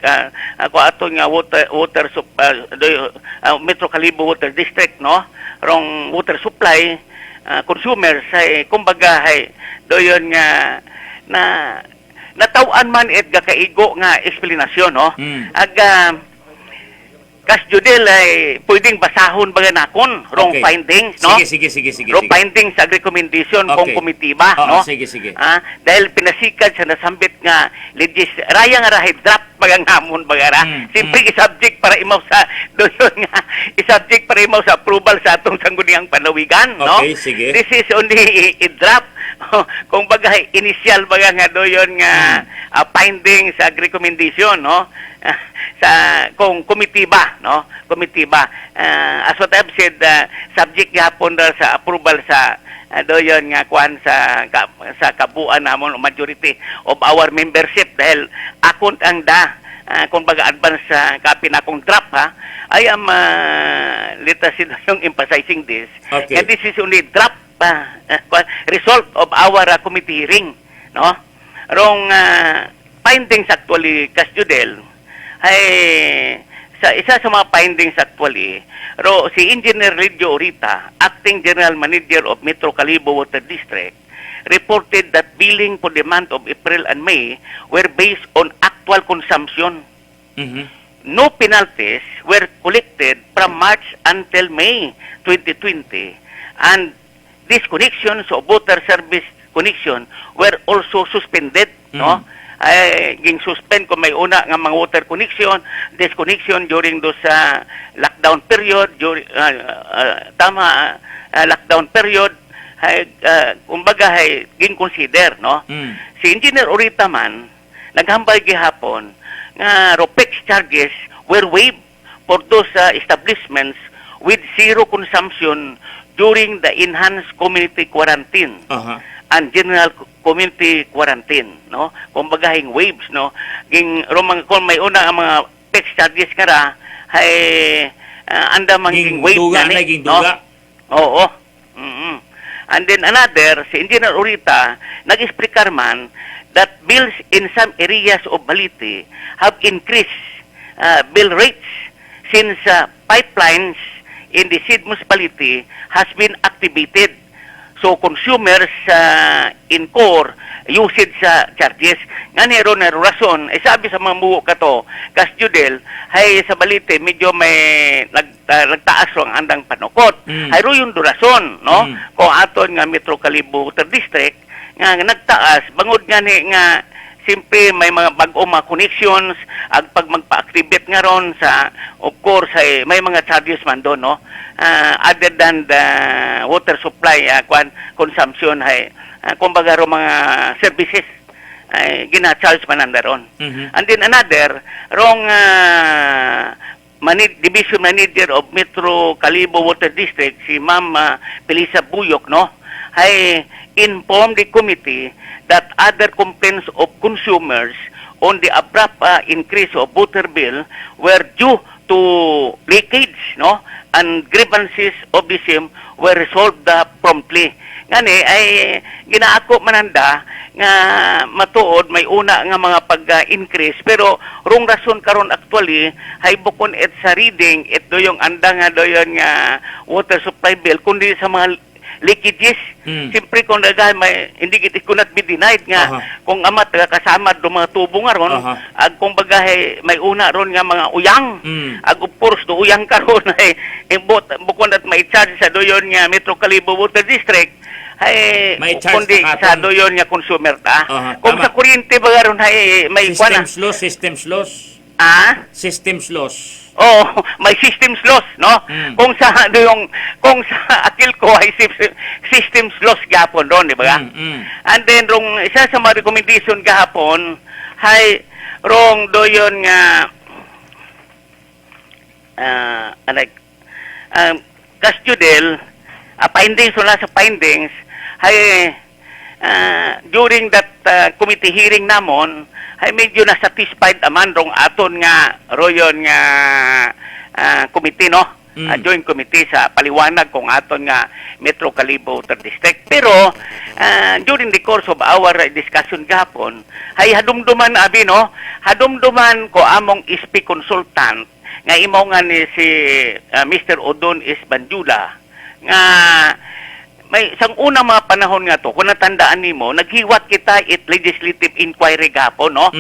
kung aton nga water Metro Kalibo Water District, no? Rong water supply consumers ay kumbaga ay doyon nga na natawan man it gakaigo nga explanation, no? Kas Judel ay pwedeng basahon ba nakon wrong Okay. findings, no? Sige. Wrong findings sa recommendation kung Okay. komitiba, Oo, no? sige. Dahil pinasikad sa nasambit nga raya nga rahay draft magang hamon bagara. Simple i-subject para imaw sa doon nga i-subject para imaw sa approval sa atong sangguniang panawigan, no? Okay, sige. This is only i-draft kung baga initial baga nga doon nga findings sa recommendation, no? Sa kung komitiba, no? Komitiba. As what I've said, subject gihapon ra sa approval sa doon nga kuan sa kabuuan namon majority of our membership dahil akon ang kung baga advance copy na akong draft ha. I am let us yung emphasizing this. Okay. And this is only draft result of our committee hearing, no? Wrong findings actually, Kasjudel, ay sa isa sa mga findings actually, si Engineer Lidio Orita, Acting General Manager of Metro Calibo Water District, reported that billing for the month of April and May were based on actual consumption. Mhm. No penalties were collected from March until May 2020, and these connections of water service connection were also suspended, no? Ay ging suspend kung may una nga mga water connection, disconnection during those lockdown period, during lockdown period, ay kumbaga ay ging consider, no? Si Engineer Orita man naghambal gihapon nga ROPEX charges were waived for those establishments with zero consumption during the enhanced community quarantine and general community quarantine, no? Kumbaga hing waves, no? Ging romang kung may una ang mga tax charges kara hay anda mang ging wave duga gani, na ging duga. Oo. And then another, si Engineer Orita nag-explicar man that bills in some areas of Balite have increased bill rates since pipelines in the said municipality has been activated. So consumers incur usage sa charges. Nga nero na rason, sabi sa mga muwo ka to, Kasjudel, hay sa Balite, medyo may nagtaas ang andang panukot. Hay ro yung rason, no? Kung aton nga Metro Calibo Water District, nga nagtaas, bangod nga ni nga simple may mga bag-o mga connections at pag magpa-activate nga ron sa of course ay may mga charges man doon, no? Other than the water supply consumption ay kumbaga ro mga services ay gina-charge man nanda ron. And then another wrong Division Manager of Metro Calibo Water District, si Ma'am Felisa Buyok, no? Ay informed the committee that other complaints of consumers on the abrupt increase of water bill were due to leakage, no? And grievances of the same were resolved promptly. Ngani ay ginaako mananda nga matuod may una nga mga pag-increase pero rong rason karon actually hay bukon et sa reading it do yung anda nga do yon nga water supply bill kundi sa mga leakages. Siyempre kung nagay may hindi it could not be denied nga kung amat kasama do mga tubo nga ron ag kung bagahe may una ron nga mga uyang ag of course do uyang karon ay bukod at may charge sa doyon nga Metro Calibo Water District ay May charge kundi na sa katon. doyon nga consumer ta kung tama. sa kuryente ba ron ay may kuana Systems loss. Systems loss. Oh, may systems loss, no? Kung sa kung sa Akilco ay systems loss gahapon ron, di ba? And then rong isa sa mga recommendation gahapon hay rong doyon nga Kasjudel findings wala sa findings hay during that committee hearing namon ay medyo na satisfied aman rong aton nga royon nga committee, no? Joint committee sa paliwanag kung aton nga Metro Calibo Water District. Pero during the course of our discussion gahapon ay hadumduman abi, no? Hadumduman ko among SP consultant nga imo nga ni si Mr. Odon Isbanjula nga may isang unang mga panahon nga to, kung natandaan nimo, naghiwat kita it legislative inquiry gahapon, no?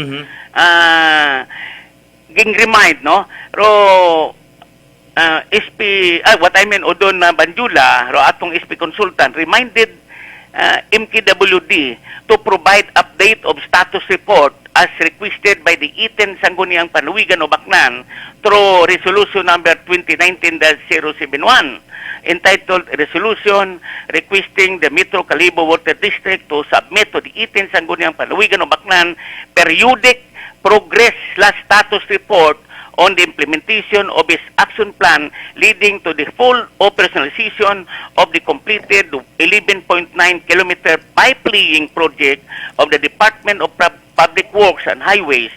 Ging remind, no? Pero what I mean, Odon Banjula, ro atong SP consultant, reminded MKWD to provide update of status report as requested by the Iten Sangguniang Panawigan o Bacnan through resolution number 2019-071 entitled Resolution requesting the Metro Calibo Water District to submit to the Iten Sangguniang Panawigan o Bacnan periodic progress/status report on the implementation of its action plan leading to the full operationalization of the completed 11.9-kilometer pipe laying project of the Department of Public Works and Highways,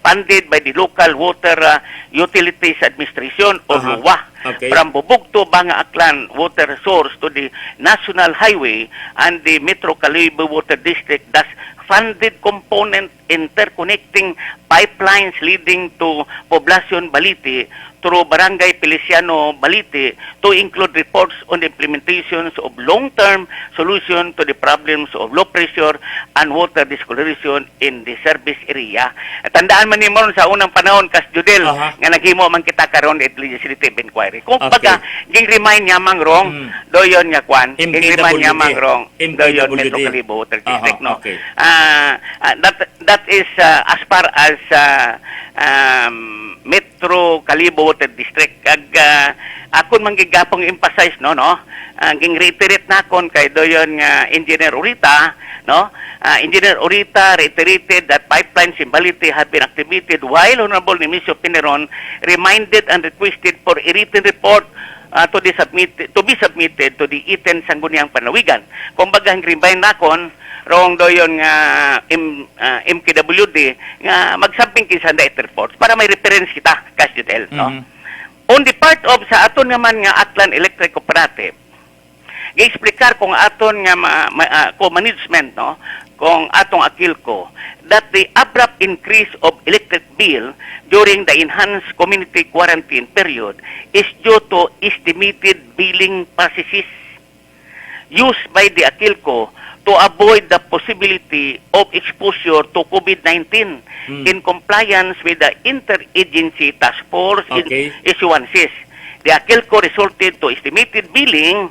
funded by the Local Water Utilities Administration or LUWA. Okay. From Bubugto, Banga Aklan water source to the National Highway and the Metro Calibo Water District, thus funded component interconnecting pipelines leading to Poblacion Balite through Barangay Feliciano Balite to include reports on the implementations of long-term solution to the problems of low pressure and water discoloration in the service area. Tandaan man nimo sa unang panahon, Kas Judel, nga naghimo man kita karon at legislative inquiry. Kung baga, ging remind niya mang rong, doyon nga kwan, ging remind niya mang rong, doyon Metro Calibo Water District, no? Okay. That is as far as Metro Calibo Water District. Akon manggigapong emphasize no ging reiterate nakon kay doyon nga Engineer Urita, no? Engineer Urita reiterated that pipelines in Balite have been activated while Honorable Nemesio Pineron reminded and requested for a written report to be submitted to the Iten Sangguniang Panawigan. Kumbaga ang remind nakon rong doyon nga MKWD nga magsamping kinsa that reports para may reference kita, Kas Judel, no? On the part of sa aton naman nga Aklan Electric Cooperative, gi-explicar kung aton nga co-management, no, kung atong Akilco, that the abrupt increase of electric bill during the enhanced community quarantine period is due to estimated billing processes used by the Akilco to avoid the possibility of exposure to COVID-19 in compliance with the Interagency Task Force issuances. The Akilco resulted to estimated billing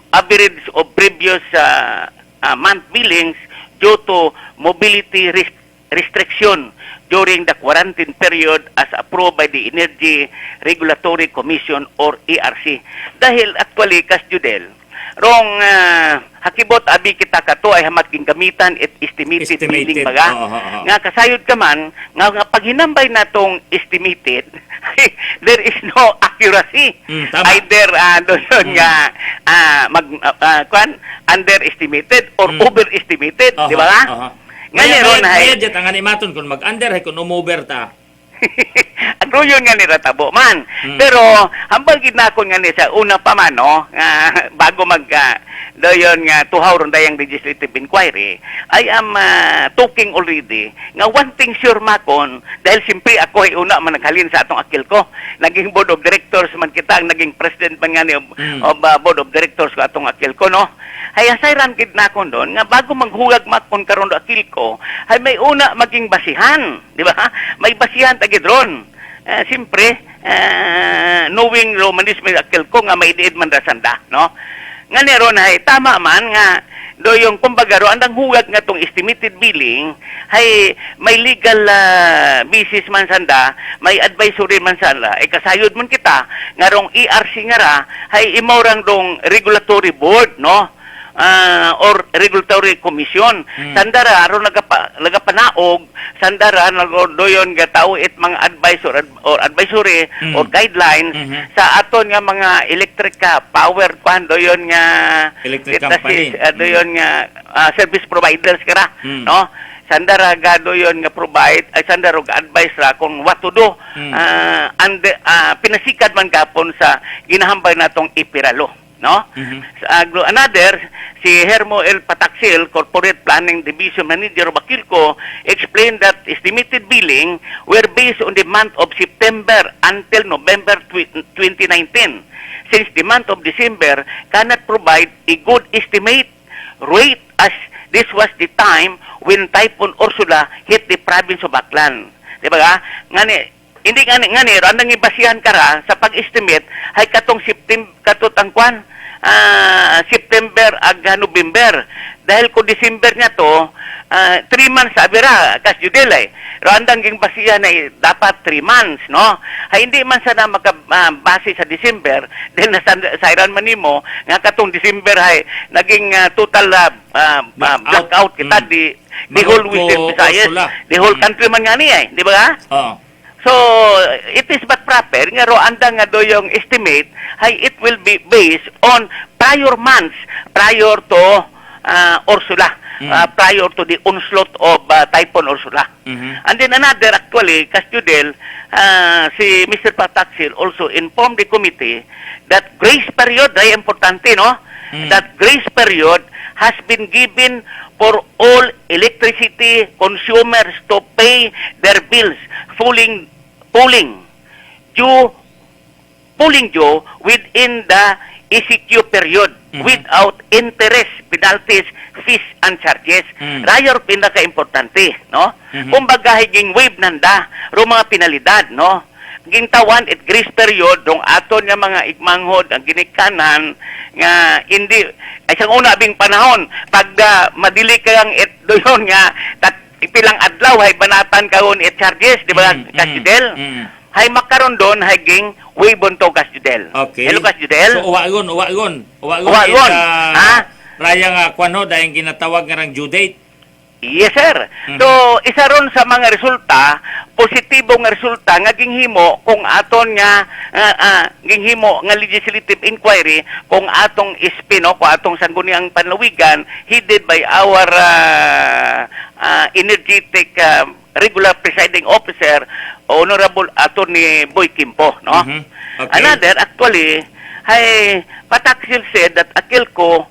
average of previous month billings due to mobility restriction during the quarantine period as approved by the Energy Regulatory Commission or ERC. Dahil actually, Kas Judel, rong hakibot abi kita kato ay hamat gamitan at estimated billing baga. Nga kasayod ka man, nga paghinambay natong estimated, there is no accuracy. Either doon nga underestimated or overestimated, di ba? Ngayon ron ay mayad ang animaton kung mag-under hay kung umover ta. Agruyon nga ni Ratabo man. Pero hambal gid nakon nga ni sa una pa man, no, bago doyon nga tuhawron dayang legislative inquiry, I am talking already nga one thing sure makon, dahil simpre ako ay una man naghalin sa atong Akilco, naging board of directors man kita, naging president man nga ni of board of directors ko atong Akilco, no. Hay asayran gid nakon don nga bago maghugag makon karon do Akilco, ay may una maging basihan, di ba? May basihan tagid ron. Simpre knowing Romanism Akilco nga may diid man rasanda, no. Nga neron ay tama man nga doyong kumbaga ro andang hugag nga tong estimated billing hay may legal basis man sanda, may advisory man sanda, ay kasayod man kita nga rong ERC nga ra hay imorang dong regulatory board, no, or regulatory commission. Sandara aron nagapanaog, sandara doyon nga tao it mga advisor or advisory or guidelines sa aton nga mga electric power kwan doyon nga Electric company. doyon nga service providers kara, no. Sandara ga doyon nga provide ay sandara ga advice ra kung what to do and pinasikad man gapon sa ginahambay natong ipiralo, no. Another, si Hermo L. Pataxil, Corporate Planning Division Manager of Akilco, explained that estimated billing were based on the month of September until November 2019. Since the month of December cannot provide a good estimate rate as this was the time when Typhoon Ursula hit the province of Aklan. Di ba? Ngani, Hindi nga ni andang ibasihan kara sa pag-estimate hay katong katutangkwan September ag November. Dahil kung December niya to 3 months sabi ra kas judel ay. Ro andang ging basihan ay dapat 3 months, no? Hay hindi man sana makabase sa December dahil sa Iran man nimo nga katong December hay naging total blackout kita the whole Western Visayas, the whole country man nga ni ay, di ba? So, it is but proper nga ro andang nga do yung estimate hay it will be based on prior months prior to Ursula, prior to the onslaught of Typhoon Ursula. And then another actually, Castudel, si Mr. Pataksil also informed the committee that grace period, ay importante, no? That grace period has been given for all electricity consumers to pay their bills pulling due within the ECQ period without interest, penalties, fees, and charges. Rayor pinaka-importante, no? Kumbaga, higing wave nanda, ro mga penalidad, no? Gintawan at grace period, rong aton nga mga igmanghod, ang ginikanan, nga hindi, ay siyang una bing panahon, pag madili kang doyon nga, ipilang adlaw, hay banatan kaon at charges, di ba, Kasidel? Hay makaron doon haging wibon to Kasjudel. Okay. Hello Kasjudel. So uwagon. Ha? Raya nga kwanho dahil ginatawag nga rang due date. Yes sir. So isa ron sa mga resulta, positibong resulta nga ginhimo kung aton nga ginhimo nga legislative inquiry kung atong ispino kung atong sangguniang panlawigan headed by our energetic regular presiding officer, Honorable Attorney Boy Kimpo, no? Okay. Another, actually, Pataksil said that Akilco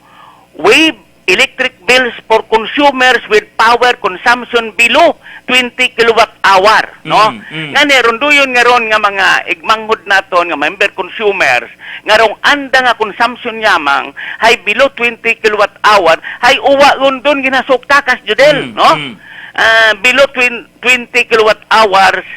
waived electric bills for consumers with power consumption below 20 kilowatt-hour, no? Nga neron doyon nga ron nga mga igmanghod naton nga member consumers nga rong anda nga consumption yamang hay below 20 kilowatt-hour hay uwa doon ginasukta kas judel, no? Below 20 kilowatt hours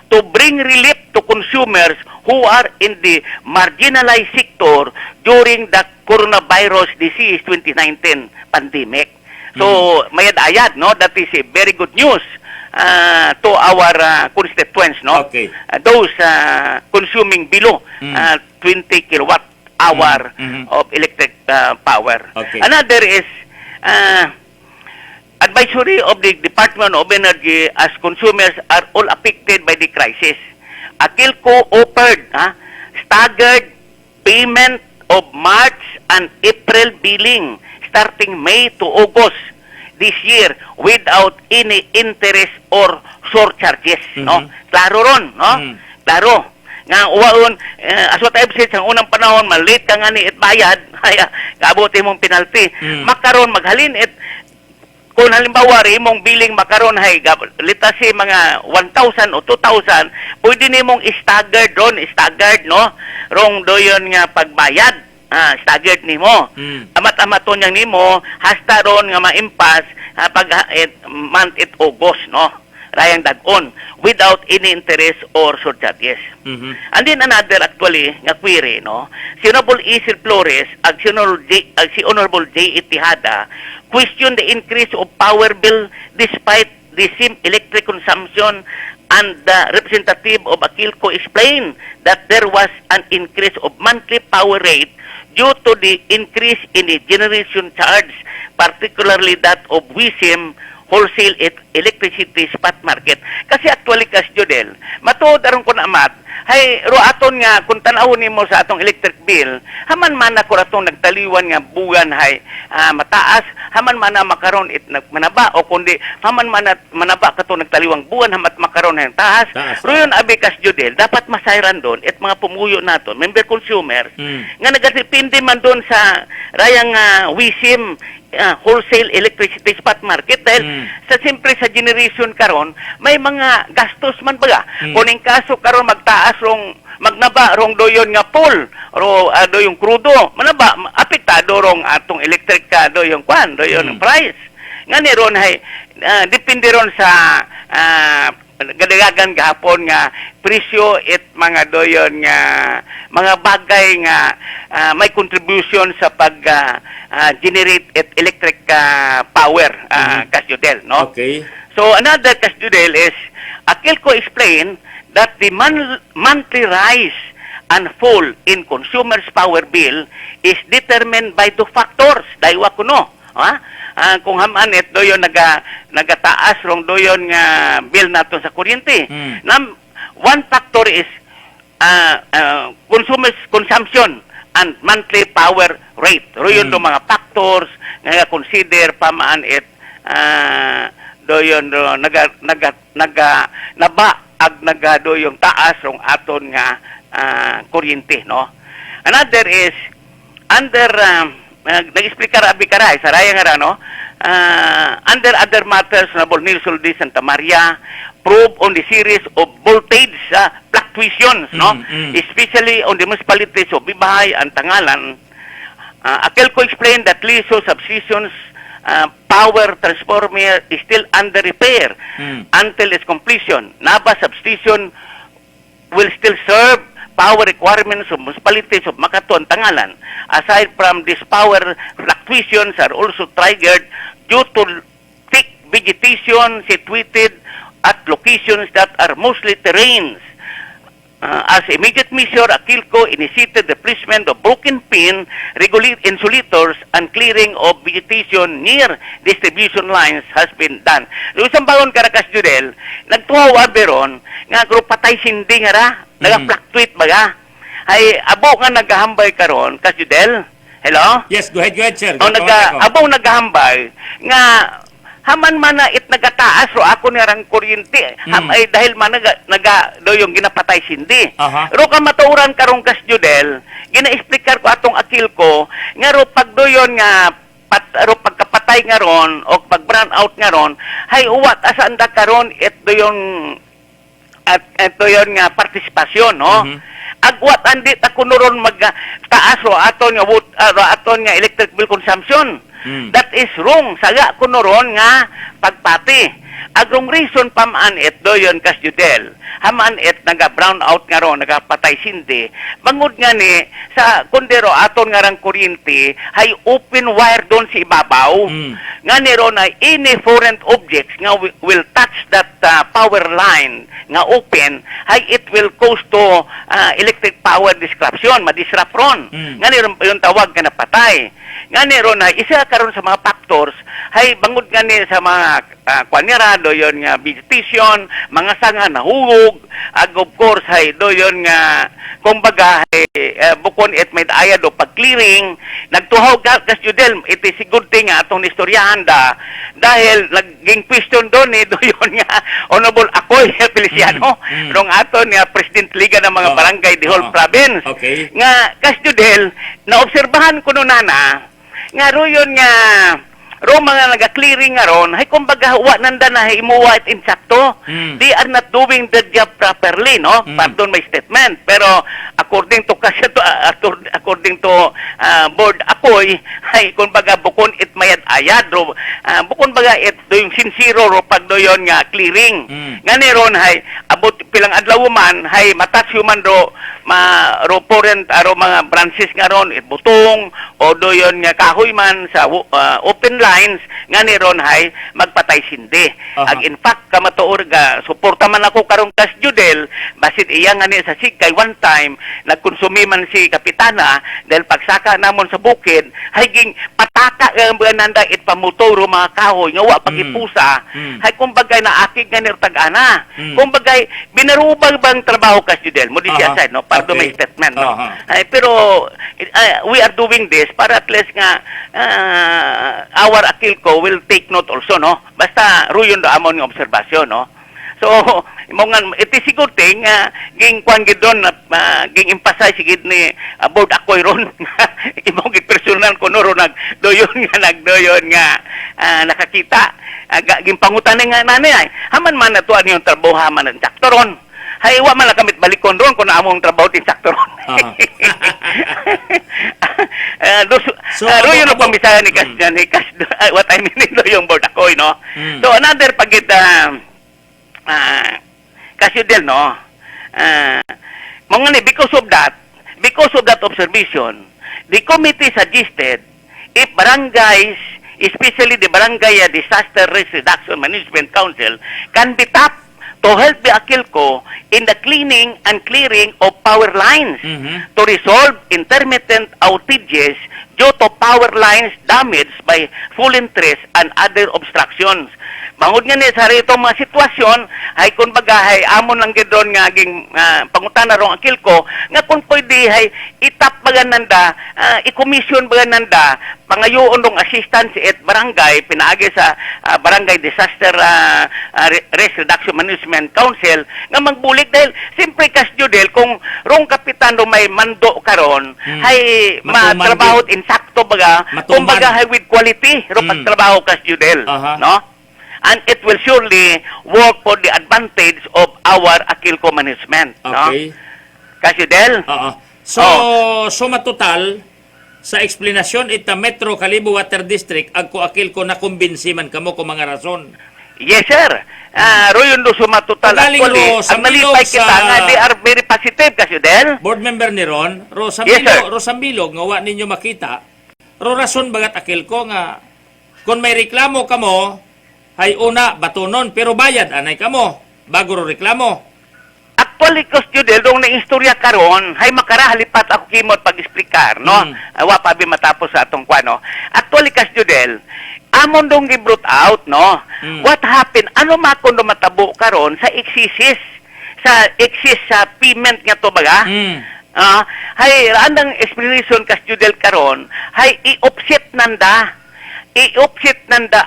to bring relief to consumers who are in the marginalized sector during the coronavirus disease 2019 pandemic. So, mayad ayad, no? That is a very good news to our constituents, no? Okay. Those consuming below 20 kilowatt hour of electric power. Okay. Another is advisory of the Department of Energy as consumers are all affected by the crisis. Akilco offered staggered payment of March and April billing starting May to August this year without any interest or surcharges, no? Klaro ron, no? Klaro. Nga uwaon aswat episode sa unang panahon malit ka nga ni it bayad kaya kaabot imong penalty. Makaron maghalin it kung halimbawa imong billing makaron hay litasi mga 1,000 o 2,000, pwede nimong staggered no? Rong doyon nga pagbayad, staggered nimo. Amat-amaton yang nimo hasta ron nga maimpas pag month it August, no? Rayang dag-on without any interest or surcharges. And then another actually nga query, no? Si Honorable Isil Flores ag si Honorable J. Tejada question the increase of power bill despite the same electric consumption, and the representative of Akilco explained that there was an increase of monthly power rate due to the increase in the generation charge, particularly that of WISIM wholesale electricity spot market. Kasi actually, Kasjodel, matuod aron ko na amat, hay, ro aton nga, kung tanawin mo sa atong electric bill, haman man ako ratong nagtaliwan nga buwan hay mataas, haman man na makaron it manaba, o kundi, haman man na manaba katong nagtaliwang buwan, hamat makaron hay taas. Ro yun, abi Kasjodel, dapat masayran doon, at mga pumuyo naton, member consumers, nga nagatipindi man doon sa rayang WISIM, wholesale electricity spot market dahil sa siyempre sa generation karon may mga gastos man baga kuning kaso karon magtaas rong magnaba rong doyon nga pool ro doyong krudo manaba apektado rong atong electric doyong kwan doyon price nga ni ron hay depende ron sa gadagan gahapon nga presyo it mga doyon nga mga bagay nga may contribution sa pag generate it electric power Kasjudel, no? Okay. So another Kasjudel is Akilco explained that the monthly rise and fall in consumers power bill is determined by two factors. Daywa kuno, kung hamanit doyon nagataas rong doyon nga bill nato sa kuryente. One factor is consumers consumption and monthly power rate. Royon do mga factors nga consider pamaan it doyon nabaag doyong taas rong aton nga kuryente, no? Another is under nag-explica rabi karay saraya nga ra, no? Under other matters Honorable Nilson D. Santa Maria probe on the series of voltage fluctuations, no? Especially on the municipalities of Bibahay and Tangalan. Akilco explained that Liso substations power transformer is still under repair until its completion. Naba substation will still serve power requirements of municipalities of Makato and Tangalan. Aside from these power fluctuations are also triggered due to thick vegetation situated at locations that are mostly terrains. As immediate measure, Akilco initiated the placement of broken pin, insulators, and clearing of vegetation near distribution lines has been done. Isang bagon karakas Judel, nagtuhaw aberon, nga group patay sindi nga ra, nag-fluctuate baga. Ay, abo nga naghahambay karon, kas Judel. Hello? Yes, go ahead, sir. O, abo naghahambay, nga haman man na it nagataas ro ako ni rang kuryente ay dahil man naga do yung ginapatay sindi ro ka matuuran karong Kasjudel gina-explicar ko atong Akilco nga ro pag do yon nga ro pagkapatay nga ron o pag brown out nga ron hay uwat asaan da karon it do yung do yon nga partisipasyon, no? Agwat andi ta kuno ron magtaas ro aton nga electric bill consumption. That is wrong. Saga kuno ron nga pagpati. Agrong reason pamaan it doyon Kasjudel. Hamaan it naga-brown out nga ron, nagapatay sindi. Bangod nga ni sa kundero aton nga rang kuryente hay open wire doon si ibabaw. Nga ni ron ay any foreign objects nga will touch that power line nga open, hay it will cause to electric power disruption, madisrupt ron. Nga ni ron yung tawag nga napatay. Nga ni ron ay isa karon sa mga factors hay bangod nga ni sa mga kwanyara doyon nga vegetation, mga sanga nahugog, of course hay doyon nga kumbaga bukon it may aya do pag clearing nagtuhaw Kasjudel it is a good thing nga atong istoryahan dahil naging question doon ni doyon nga Honorable Akoy Feliciano rong aton nga President Liga ng mga barangay the whole province. Okay. Nga Kasjudel naobserbahan ko no nana nga royon nga mga naga-clearing nga ron, hay kumbaga wa nanda na himuwa it insakto. They are not doing the job properly, no? Pardon my statement. Pero according to board Akoy, hay kumbaga bukon it mayad ayad ro bukon baga it do yung sincero ro pag do yon nga clearing. Ngani ron hay abot pilang adlaw man hay matas human ro ro foreign aro mga branches nga ron it butong o do yon nga kahoy man sa open lines nga ni ron hay magpatay sindi. Ag in fact kamatuor ga suporta man ako karong Kasjudel basit iya nga ni sa sigkay one time nagkonsumi man si kapitana dahil pagsaka namon sa bukid hay ging pataka ang nanda it pamutor mga kahoy nga wa pagipusa hay kumbaga naakig nga nirtag-ana kumbaga binarubag bang trabaho Kasjudel mo di siya side, no? Pardon my statement, no? Ay, pero we are doing this para at least nga our Akilco will take note also, no? Basta ruyon do amon nga obserbasyon, no? So, mongan it is a good thing ging kwan gid don ging emphasize gid ni board Akoy ron imong gid personal ko no ron nagdoyon nga nakakita ging pangutan nga nani ay haman man natuan yung trabaho man ng saktoron hay wa man kamit balikon ron kun among trabaho tin saktoron. Ruyon no pamisaya ni Kas what I mean do yung board Akoy, no? So another pagit Kasyudel, no? Mga ni, because of that observation, the committee suggested if barangays, especially the Barangay Disaster Risk Reduction Management Council, can be tapped to help the Akilco in the cleaning and clearing of power lines to resolve intermittent outages due to power lines damaged by fallen trees and other obstructions. Bangod nga ni sa rito mga sitwasyon, ay kung bagahay, amon lang gidon nga aging pangutana rong Akilco, nga kung pwede ay itap bagananda, i-commission bagananda, pangayoon rong assistance at barangay, pinaagi sa Barangay Disaster Risk Reduction Management Council, nga magbulik dahil, siyempre kasjudel, kung rong kapitan rong may mando karon, ay matrabaho insakto baga, kung baga ay with quality, rong pagtrabaho kasjudel, no? And it will surely work for the advantage of our Akilco management. Okay. No? Kasjudel? So matutal, sa eksplanasyon ita Metro Kalibo Water District, agko Akilco na kumbinsi man kamo kung mga rason. Yes, sir. Royon do sumatutal. Pagaling Actually, ro, sa ang nalipay bilog kita sa- nga, they are very positive, Kasjudel. Board member ni Ron, Yes, sir. Rosambilog, nga wa ninyo makita, ro rason bagat Akilco nga, kung may reklamo kamo, ay una, batunon, pero bayad, anay kamo, bago ro reklamo. Actually, Kasjudel, dong na-istorya karon, hay makarahalipat ako kimot pag-explicar, no? Wa pa bi matapos sa atong kwano. Actually, Kasjudel, amon dong gibrut out, no? What happened? Ano makon do matabo karon sa excesses sa payment nga to baga? Hay andang explanation Kasjudel karon, hay i-offset nanda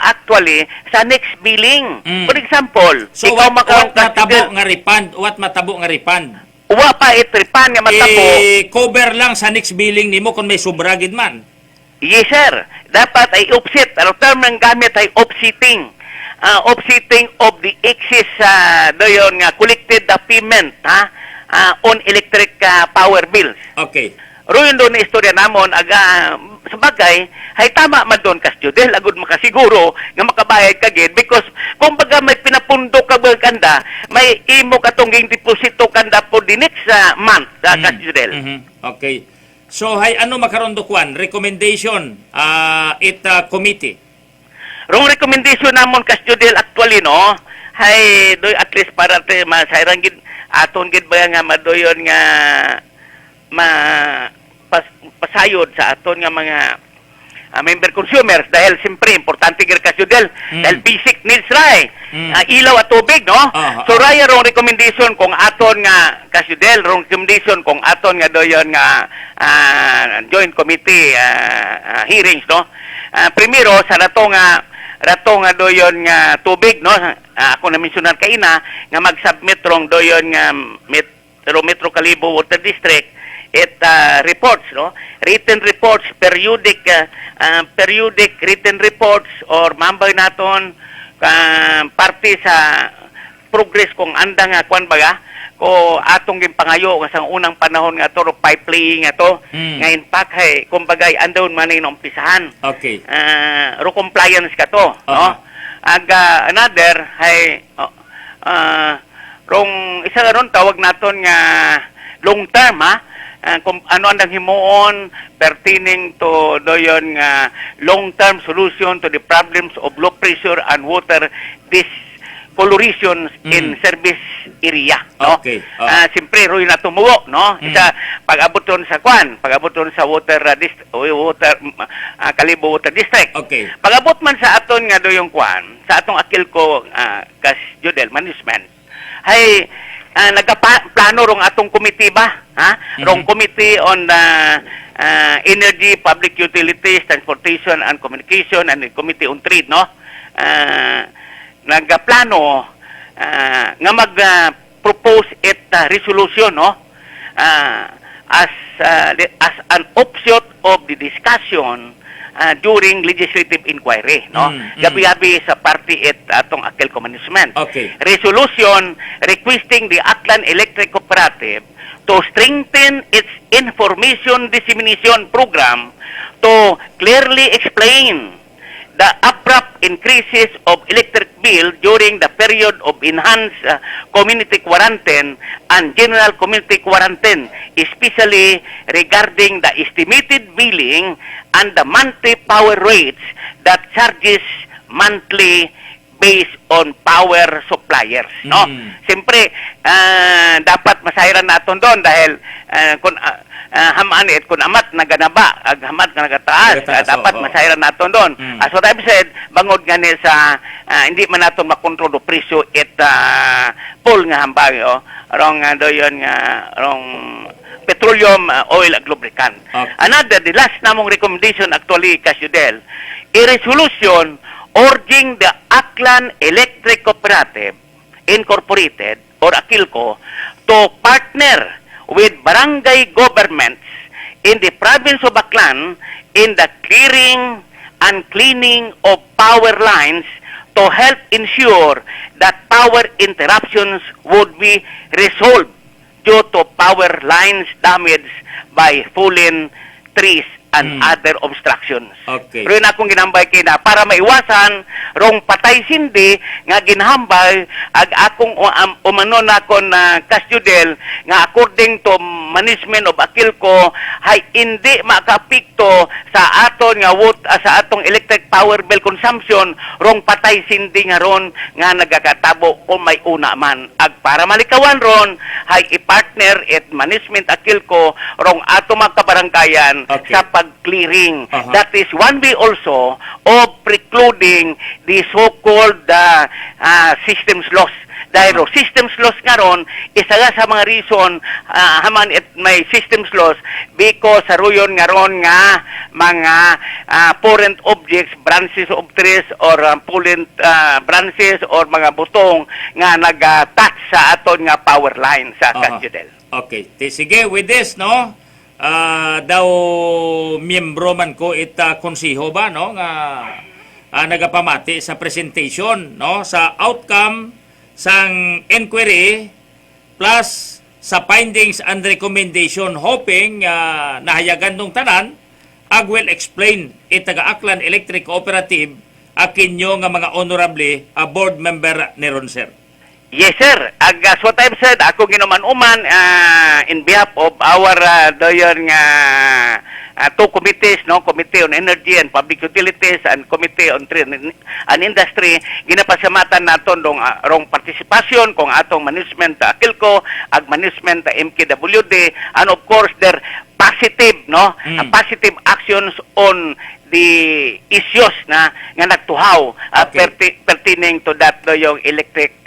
actually sa next billing. For example, So ikaw what makaroon matabo nga refund? What matabo nga refund? Uwa pa itripan nga matabo. Cover lang sa next billing nimo kung may subragid man. Yes, sir. Dapat ay offset. Ang term ng gamit ay offsetting. Offsetting of the excess doon nga collected the payment on electric power bills. Okay. Royon doon na istorya namon sabagay hay tama man doon Kasjudel agud makasiguro nga makabayad kagid because kung baga may pinapundo ka ba kanda may imo katungging deposito kanda for the next month Kasjudel. Okay. So hay ano makaron do kwan recommendation committee. Rong recommendation namon Kasjudel actually no hay doy at least para te masayran gid aton gid ba nga madoyon nga pasayod sa aton nga mga member consumers dahil siyempre importante gid Kasjudel dahil basic needs ra ilaw at tubig no. So raya rong recommendation kung aton nga Kasjudel rong recommendation kung aton nga doyon nga joint committee hearings no. Primero sa rato nga doyon nga tubig no. Ako na mensionan kaina nga mag-submit rong doyon nga Metro Kalibo Water District reports, no? Written reports, periodic written reports or mambay naton parte sa progress kung andang kwan baga ko atong ginpangayo nga sa unang panahon nga to pipe laying nga to nga in fact hay kumbagay andon man ni umpisahan. Okay. Ro compliance ka to, no? Another hay rong isa ron tawag naton nga long term kung ano ang himuon pertaining to doyon nga long-term solution to the problems of low pressure and water discoloration in service area, no? Okay. Siyempre roy na tumuo, no? Isa pag-abuton sa water Kalibo Water District. Okay. Pag-abot man sa aton nga doyong kwan, sa atong Akilco Kasjudel management hay nagplano rong atong committee ba rong committee on energy, public utilities, transportation and communication and committee on trade no nagplano nga mag-propose resolution no as an offshoot of the discussion during legislative inquiry, no? Gabi-gabi sa party atong Akilco management. Okay. Resolution requesting the Aklan Electric Cooperative to strengthen its information dissemination program to clearly explain the abrupt increases of electric bill during the period of enhanced community quarantine and general community quarantine, especially regarding the estimated billing and the monthly power rates that charges monthly based on power suppliers, no? Siyempre, dapat masayran naton doon dahil kung hamanit, kung amat naganaba, ag hamat nga nagataas, dapat masayran naton doon. As what I've said, bangod nga ni sa hindi man naton makontrol do presyo it full nga hambang, rong doyon nga rong petroleum, oil, ag lubricant. Okay. Another, the last namong recommendation actually, Kasyudel, a resolution urging the Aklan Electric Cooperative Incorporated or AKILCO to partner with barangay governments in the province of Aklan in the clearing and cleaning of power lines to help ensure that power interruptions would be resolved due to power lines damaged by fallen trees and other obstructions. Okay. Pero yun akong ginambay kay na para maiwasan rong patay sindi nga ginhambay ag akong umano na kon Kasyudel nga according to management of AKILCO hay hindi makapikto sa aton nga sa atong electric power bill consumption rong patay sindi nga ron nga nagakatabo kung may una man. Ag para malikawan ron hay i-partner at management AKILCO rong ato magkabaranggayan Okay. sa pag-clearing. Uh-huh. That is one way also of precluding the so-called systems loss. Dahil systems loss nga ron, isa nga sa mga reason haman it may systems loss because saruyon nga ron nga mga foreign objects, branches of trees or fallen branches or mga butong nga nag-touch sa aton nga power line sa Kasyudel. Okay. Sige, with this, no? Daw miyembro man ko konsiho ba, no? Nga nagapamati sa presentation, no? Sa outcome sang inquiry plus sa findings and recommendation hoping nahayagan nung tanan ag will explain itaga Aklan Electric Cooperative akinyo nga mga honorable board member ni Ron, sir. Yes, sir. As what I've said, ako ginuman-uman in behalf of our doyon nga two committees, no, Committee on Energy and Public Utilities and Committee on Trade and Industry, ginapasamatan naton rong partisipasyon kung atong management AKILCO ag management MKWD and of course their positive, no, positive actions on the issues na nga nagtuhaw pertaining to that yung electric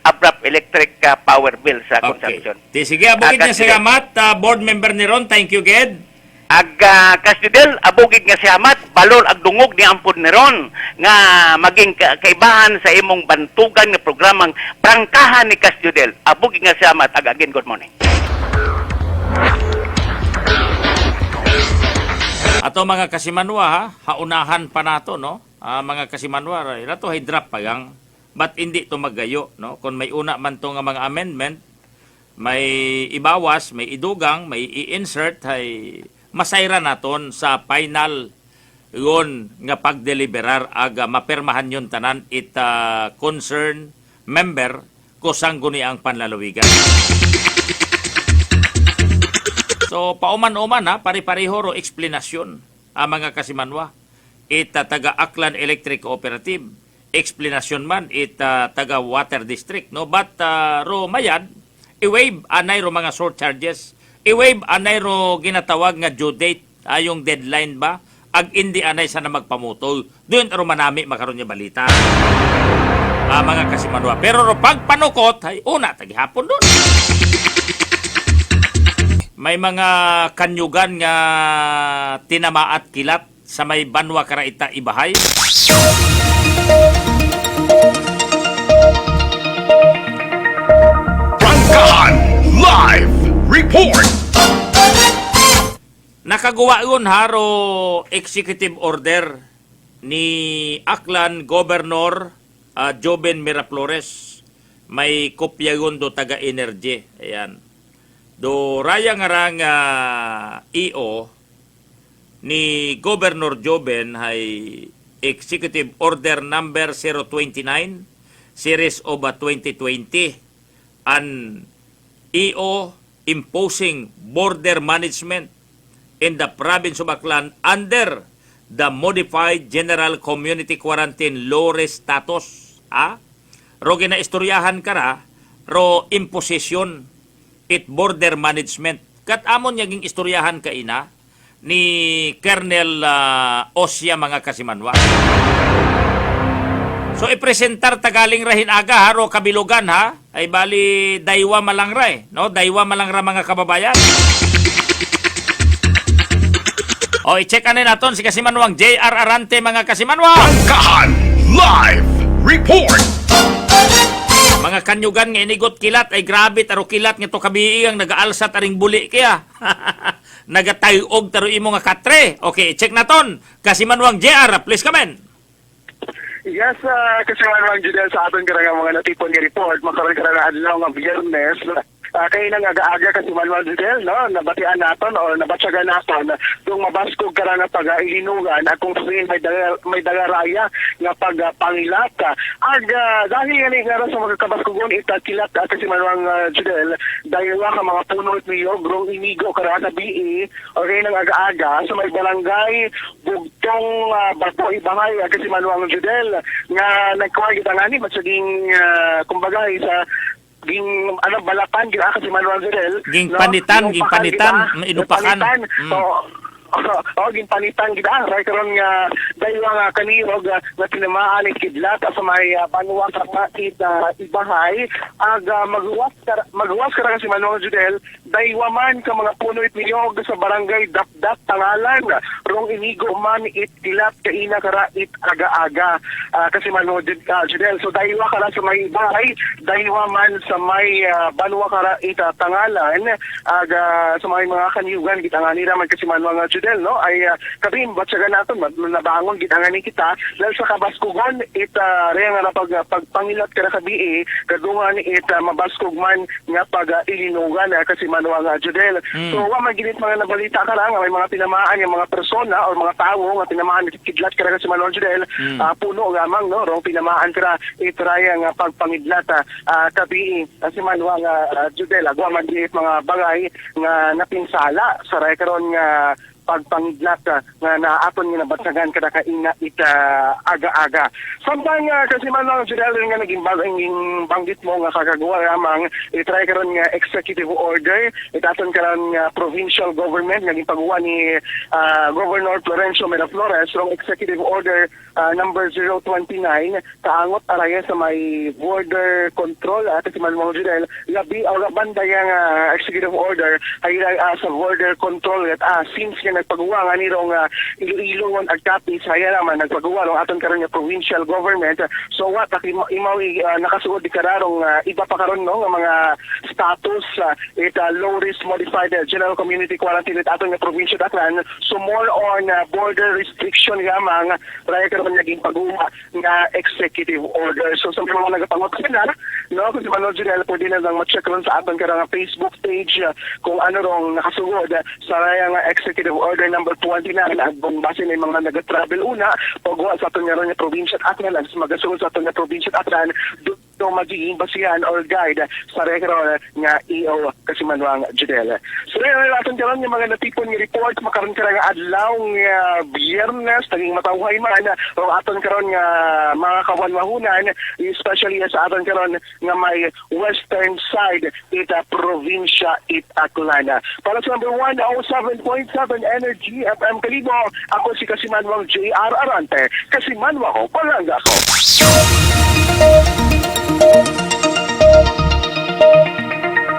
abrupt electric power bill sa consumption. Sige, abugid niya salamat board member ni Ron. Thank you, Ged. Ag Kasyudel, abugid nga si Amat, balon ag dungog ni Ampod ni Ron nga maging kaibahan sa imong bantugan nga programang Prangkahan ni Kasyudel. Abugid nga si Amat, ag again, good morning. Ato mga kasimanwa, ha? Haunahan pa nato, no? Mga kasimanwa, ito ay drop pa yang, but hindi to magayo, no? Kung may una man to nga mga amendment, may ibawas, may idugang, may i-insert, ay masayra naton sa final yun nga pagdeliberar aga mapermahan yun tanan concern member kusang guni ang panlalawigan. So, pauman-uman ha, pari-pareho ro eksplenasyon ang mga kasimanwa. Taga Aklan Electric Cooperative, eksplenasyon man taga Water District, no? But ro mayad, i-waive anay ro mga surcharges, i-waive anay ro ginatawag nga due date, yung deadline ba, ag hindi anay sana magpamutol. Doon ro manami makaroon niya balita. Mga kasimanwa. Pero ro pagpanukot, ay una, tagihapon doon. May mga kanyugan nga tinamaat kilat sa may Banwa Karaita Ibahay. Prangkahan Live Report. Nakagawa yun haro executive order ni Aklan Governor Joben Miraflores. May kopya yun do taga Energy. Ayan. Do raya nga rang EO ni Governor Joben ay Executive Order Number 029, Series of 2020, an EO imposing border management in the province of Aklan under the Modified General Community Quarantine Law status. Ro ginaistoryahan ka ra, ro imposition it border management. Kat amon naging istoryahan ka ina ni Colonel Osya mga kasimanwa. So ipresentar tagaling rahin aga haro kabilugan ha ay bali daywa malangra no, daywa malangra mga kababayan. O i-check anin naton si Kasimanwang JR Arante mga kasimanwang. Bangkahan Live Report. Mga kanyugan nga inigot kilat ay grabe taro kilat nga to kabiing ang nagaalsat aring buli kaya. Nagatayog taro imo nga katre. Okay, check naton. Kasimanwang JR, please come in. Yes, kasi man Judel sa aton karang mga natipon nga report, makaroon ka na adlaw nga Biyernes. Kaya nang aga-aga kasi Manuel Judel, no, nabatian naton o nabatsagan naton kung mabaskog ka na pag-ilinugan at kung sabihin may dagaraya nga pag-pangilat. Dahil yan nga sa mga kabaskogon, itakilat kasi Manuel Judel, dahil nga ka mga puno at niyog, rong inigo ka na BE, o kaya nang aga-aga sa may barangay, bugtong bato ibahay kasi Manuel Judel, nga nagkawag itangani, matsaging kumbaga sa ging balapan gina kasi Manuel Zerel ging panitan inupakan gin panitan gina ray karon nga daywa nga kanirog nga tinamaan ni kidlat sa may banwa sa makit ibahay magwas ka kasi Manuel Zerel daywa man ka mga puno it niyog sa barangay Dapdap Tangalan rong inigo man it kilat kaina kara it aga-aga kasi Manuel Zerel so daywa ka sa may bahay daywa man sa may banwa kara it Tangalan sa may mga kanyugan gitangani raman kasi Manuel Judel no ay kabim batsagan naton nabangon gitangani kita dahil sa kabaskugon it reya nga pagpangilat kada kabi kadungan it mabaskog man nga pag ilinugan kasi Manuel Judel so wa maginit mga nabalita ka lang may mga tinamaan yung mga persona o mga tao nga tinamaan kidlat kada kasi Manuel Judel puno gamang no rong tinamaan kada it reya nga pagpangidlat kabi kasi Manuel Judel agwa man mga bagay nga napinsala sa reya karon nga pagpangidlat nga naaton nga nabatsagan kada kaina ita aga-aga. Samtang kasi man lang Judel nga naging banggit mo nga kakagawa ramang itry karon nga executive order itaton karon nga provincial government nga gipagawa ni Governor Florencio Miraflores rong executive order number 029 kaangot araya sa may border control kasi man mga Judel labi o banda yang executive order ay sa border control since nagpagawa nga nirong Iloilo at Capiz haya naman nagpagawa ng aton karon nga provincial government so what imaw nakasuod di kararong iba pa karon no nga mga status low risk modified general community quarantine at aton nga provincial Aklan so more on border restriction gamang raya karon naging pagawa nga executive order so sa mga nagapangot sila no kasi Manuel Judel pwede na lang ma-check ron sa aton karang Facebook page kung ano rong nakasugod sa raya nga executive order number 29 at base na mga nag-travel una pagwa sa aton nga provincial Aklan at magasunod sa aton nga provincial Aklan do magiging basihan or guide sa record nga EO kasi Manuel Judel. So rin natin karon yung mga natipon nga report makaroon ka nga adlaw nga Biyernes taging matawhay man o aton karon nga mga kawanwahunan especially sa aton karon nga may western side ita probinsya it Aklan. Para sa number 107.7 Energy FM Kalibo, ako si Kasimanwang JR Arante. Kasimanwa ko, palangga ko.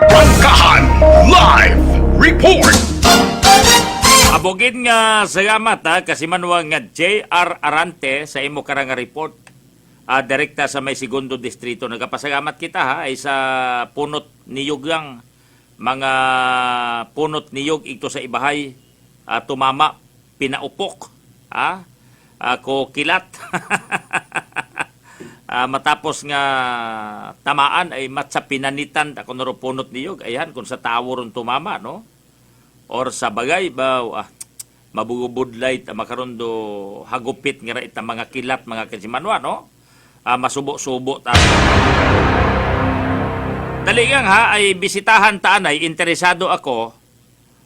Bangkahan Live Report. Abogid nga salamat Kasimanwang nga JR Arante sa imo karang report direkta sa may segundo distrito. Nagapasalamat kita ay sa punot niyugang mga punot niyog ito sa ibahay tumama pinaupok ako kilat matapos nga tamaan ay matsa pinanitan ako naro punot niyog ayan kung sa tawo ron tumama no or sa bagay ba mabugubudlay makaron do hagupit nga ita mga kilat mga kasimanwa no. Masubo-subo ta. Daligang ha ay bisitahan taanay interesado ako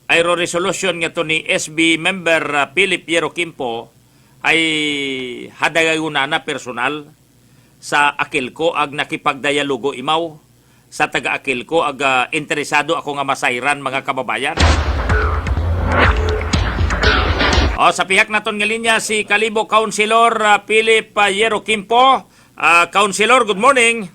ay resolution nga to ni SB member Philip Yero Kimpo ay hadagaguna na personal sa akil ko ag nakipagdialogo imaw sa taga-akil ko ag interesado ako nga masayran mga kababayan. Sa pihak naton nga linya si Kalibo Councilor Philip Yero Kimpo. Councilor, good morning.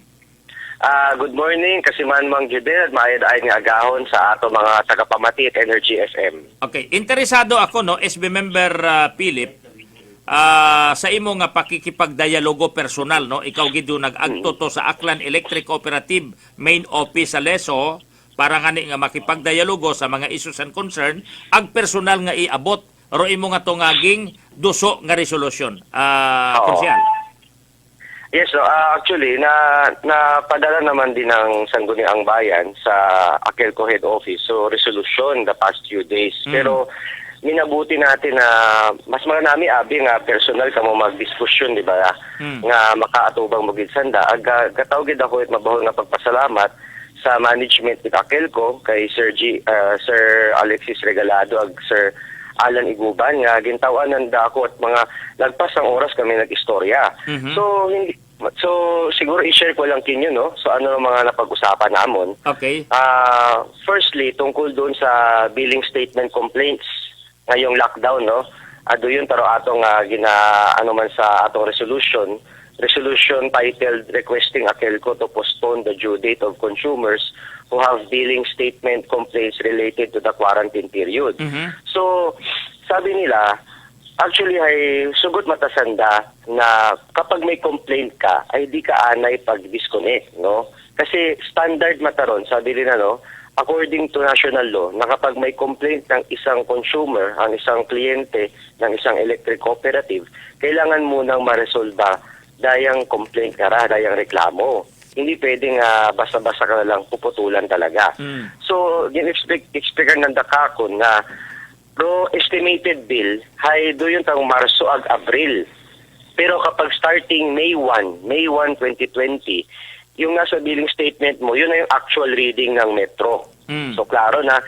Good morning, Kasiman Mang Judel, maayad ay nga agahon sa ato mga tagapamati at Energy FM. Okay, interesado ako no, SB member Philip, sa imo nga pakikipagdialogo personal no, ikaw gid nag-agto to sa Aklan Electric Cooperative Main Office sa Leso para ngani nga makipagdialogo sa mga issues and concern ag personal nga iabot ro imo nga tungaging duso nga resolusyon. Konsyal. Yes, so actually napadala naman din ng Sangguniang Bayan sa Akelco Head Office so resolution the past few days. Pero minabuti natin na mas marami abi nga personal kamo magdiskusyon di ba nga makaatubang mogid sanda aga gatawgid ako it mabahol nga pagpasalamat sa management ni Akelco kay Sir Alexis Regalado ag Sir Alan Iguban nga gintawanan da ako at mga lagpas ang oras kami nag-istorya. So siguro i-share ko lang kinyo no. So ano ang mga napag-usapan namon. Okay. Firstly tungkol doon sa billing statement complaints ngayong lockdown no. Ado yun taro atong ano man sa atong resolution titled requesting Akelco to postpone the due date of consumers who have billing statement complaints related to the quarantine period. So, sabi nila, actually ay sugot matasanda na kapag may complaint ka, ay di ka anay pag-disconnect, no? Kasi standard mataron, sabi nila, no, according to national law, na kapag may complaint ng isang consumer, ang isang kliyente ng isang electric cooperative, kailangan munang maresolba dayang complaint ka ra, dayang reklamo. Hindi pwedeng basta-basta ka na lang puputulan talaga. So, in-explican ng dakakon na pro estimated bill, hay do yun tang Marso ag Abril. Pero kapag starting May 1, 2020, yung nasa billing statement mo, yun na yung actual reading ng Metro. So, klaro na,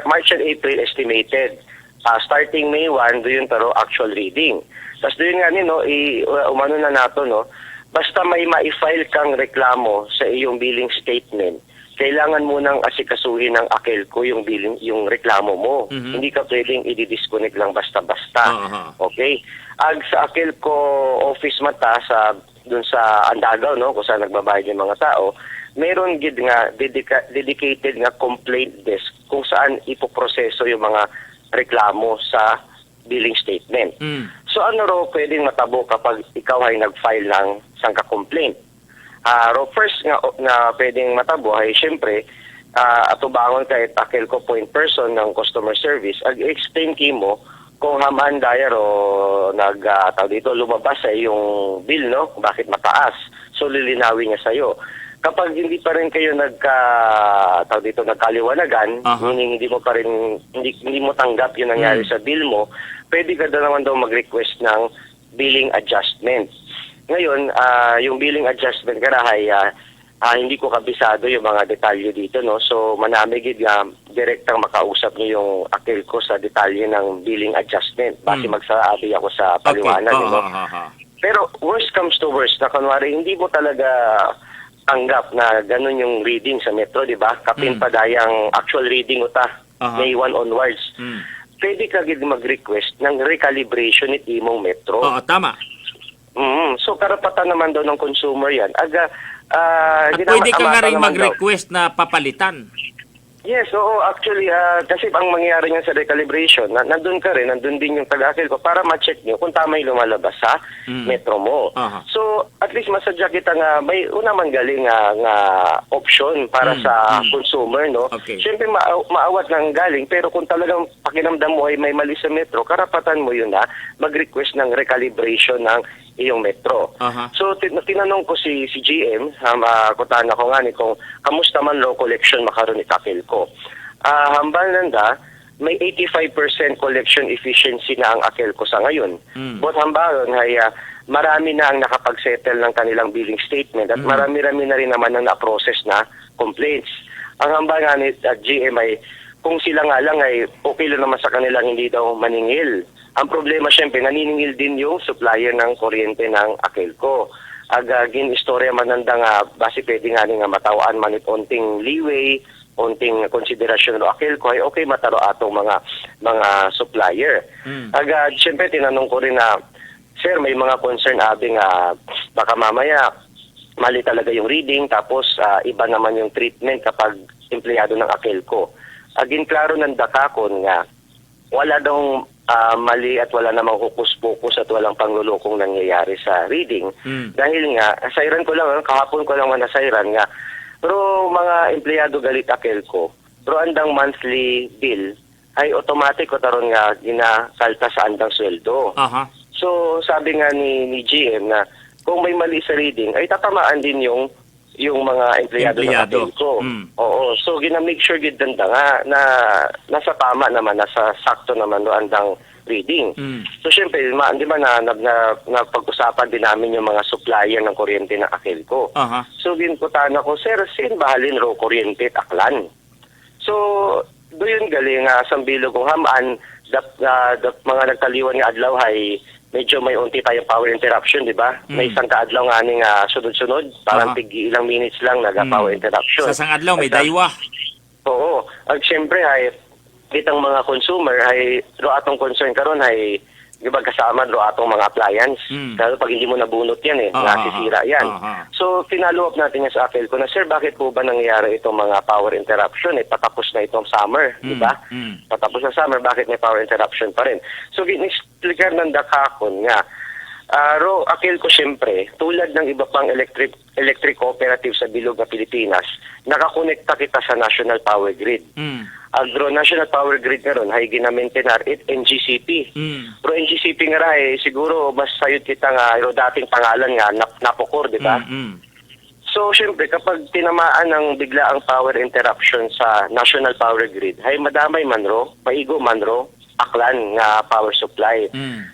March and April estimated. Starting May 1, do yun taro actual reading. Tapos do yun nga no, umano na nato, no, basta may ma-file kang reklamo sa iyong billing statement, kailangan mo nang asikasuhin ng Akelco yung billing, yung reklamo mo. Hindi ka pwedeng i-disconnect lang basta-basta. Okay? Ag sa Akelco office mata sa doon sa Andagaw no, kung saan nagbabayad yung mga tao, meron gid nga dedicated nga complaint desk kung saan ipoproseso yung mga reklamo sa billing statement. So ano ro pwedeng matabo kapag ikaw ay nag-file ng sangka-complaint? First nga pwedeng matabo ay syempre atubangon kay Akelco point person ng customer service ag-explain kimo kung haman daya ro dito lumabas sa yung bill no, bakit mataas. So lilinawin niya sa iyo. Kapag hindi pa rin kayo nagkaliwanagan, hindi mo pa rin hindi mo tanggap yung nangyari sa bill mo, pwede ka naman daw mag-request ng billing adjustment. Ngayon, yung billing adjustment karahay hindi ko kabisado yung mga detalye dito no. So manamigid direktang makausap niyo yung Akelco sa detalye ng billing adjustment. Base magsabi ako sa paliwanag no. Pero worst comes to worst na kunwari hindi mo talaga tanggap na ganun yung reading sa Metro, di ba? Kapin pa dayang actual reading uta, May 1 onwards. Pwede ka gid mag-request ng recalibration ni imong Metro. Oo, tama. So karapatan naman daw ng consumer yan. At pwede ka nga rin mag-request na papalitan. Yes, oo. Actually, kasi ang mangyayari niyan sa recalibration, nandun ka rin, nandun din yung taga-Akelco para ma-check nyo kung tama yung lumalabas sa Metro mo. So, at least masadya kita nga, may unaman galing nga option para sa consumer, no? Okay. Siyempre, maawat ng galing, pero kung talagang pakinamdam mo ay may mali sa Metro, karapatan mo yun na mag-request ng recalibration ng iyong Metro. So, tinanong ko si GM, kutaan ako nga ni kung kamusta man low collection makaroon ni Akelco. Hambal nanda, may 85% collection efficiency na ang Akelco sa ngayon. But hambaron ay marami na ang nakapag-settle ng kanilang billing statement at marami-rami na rin naman ang na-process na complaints. Ang hamba nga ni GM ay kung sila nga lang ay okay lang naman sa kanilang hindi daw maningil. Ang problema syempre, naniningil din yung supplier ng kuryente ng Akelco. Agagin istorya mananda nga, basi pwede nga nga matawaan man onting leeway, onting konsiderasyon ng Akelco ay okay mataro atong mga supplier. Syempre tinanong ko rin na, sir, may mga concern abi nga baka mamaya mali talaga yung reading tapos iba naman yung treatment kapag empleyado ng Akelco. Agin klaro ng dakakon nga wala daw mali at wala namang hukus-pukus at walang panglulukong nangyayari sa reading. Dahil nga, nasairan ko lang, kahapon ko lang nasairan nga, pero mga empleyado galit Akelco, pero andang monthly bill ay automatic ko taron nga ginakalta sa andang sweldo. So sabi nga ni GM na kung may mali sa reading ay tatamaan din yung mga empleyado ng Akelco. Oo, so gina-make sure gid danda nga na nasa tama naman, nasa sakto naman no andang reading. So syempre, di ba na pag-usapan din namin yung mga supplier ng kuryente ng Akelco. So ginputan ako, sir, sin bahalin ro kuryente at Aklan. So doon galing sambilo kong hamaan mga nagkaliwan nga adlaw ay medyo may unti tayong power interruption, di ba? May isang kaadlaw nga ning sunod-sunod, parang ilang minutes lang naga-power interruption. Sa isang adlaw may daywa. Oo. At syempre ay ditang mga consumer ay ro atong concern karon ay di ba kasama ro atong mga appliance. Lalo pag hindi mo nabunot yan nasisira yan. So finalo up natin yan sa Akelco na, sir, bakit po ba nangyayari itong mga power interruption? Patapos na itong summer, di ba? Patapos na summer, bakit may power interruption pa rin? So ginisplicar ng dakakon nga ro Akelco syempre, tulad ng iba pang electric cooperative sa bilog na Pilipinas, nakakonekta kita sa National Power Grid. Agro National Power Grid karon hay ginamentenar it NGCP. Pero NGCP nga ay siguro mas sayod kita nga dating pangalan nga Napocor, di ba? So syempre kapag tinamaan ng biglaang power interruption sa National Power Grid, hay madamay man ro, maigo man ro Aklan nga power supply.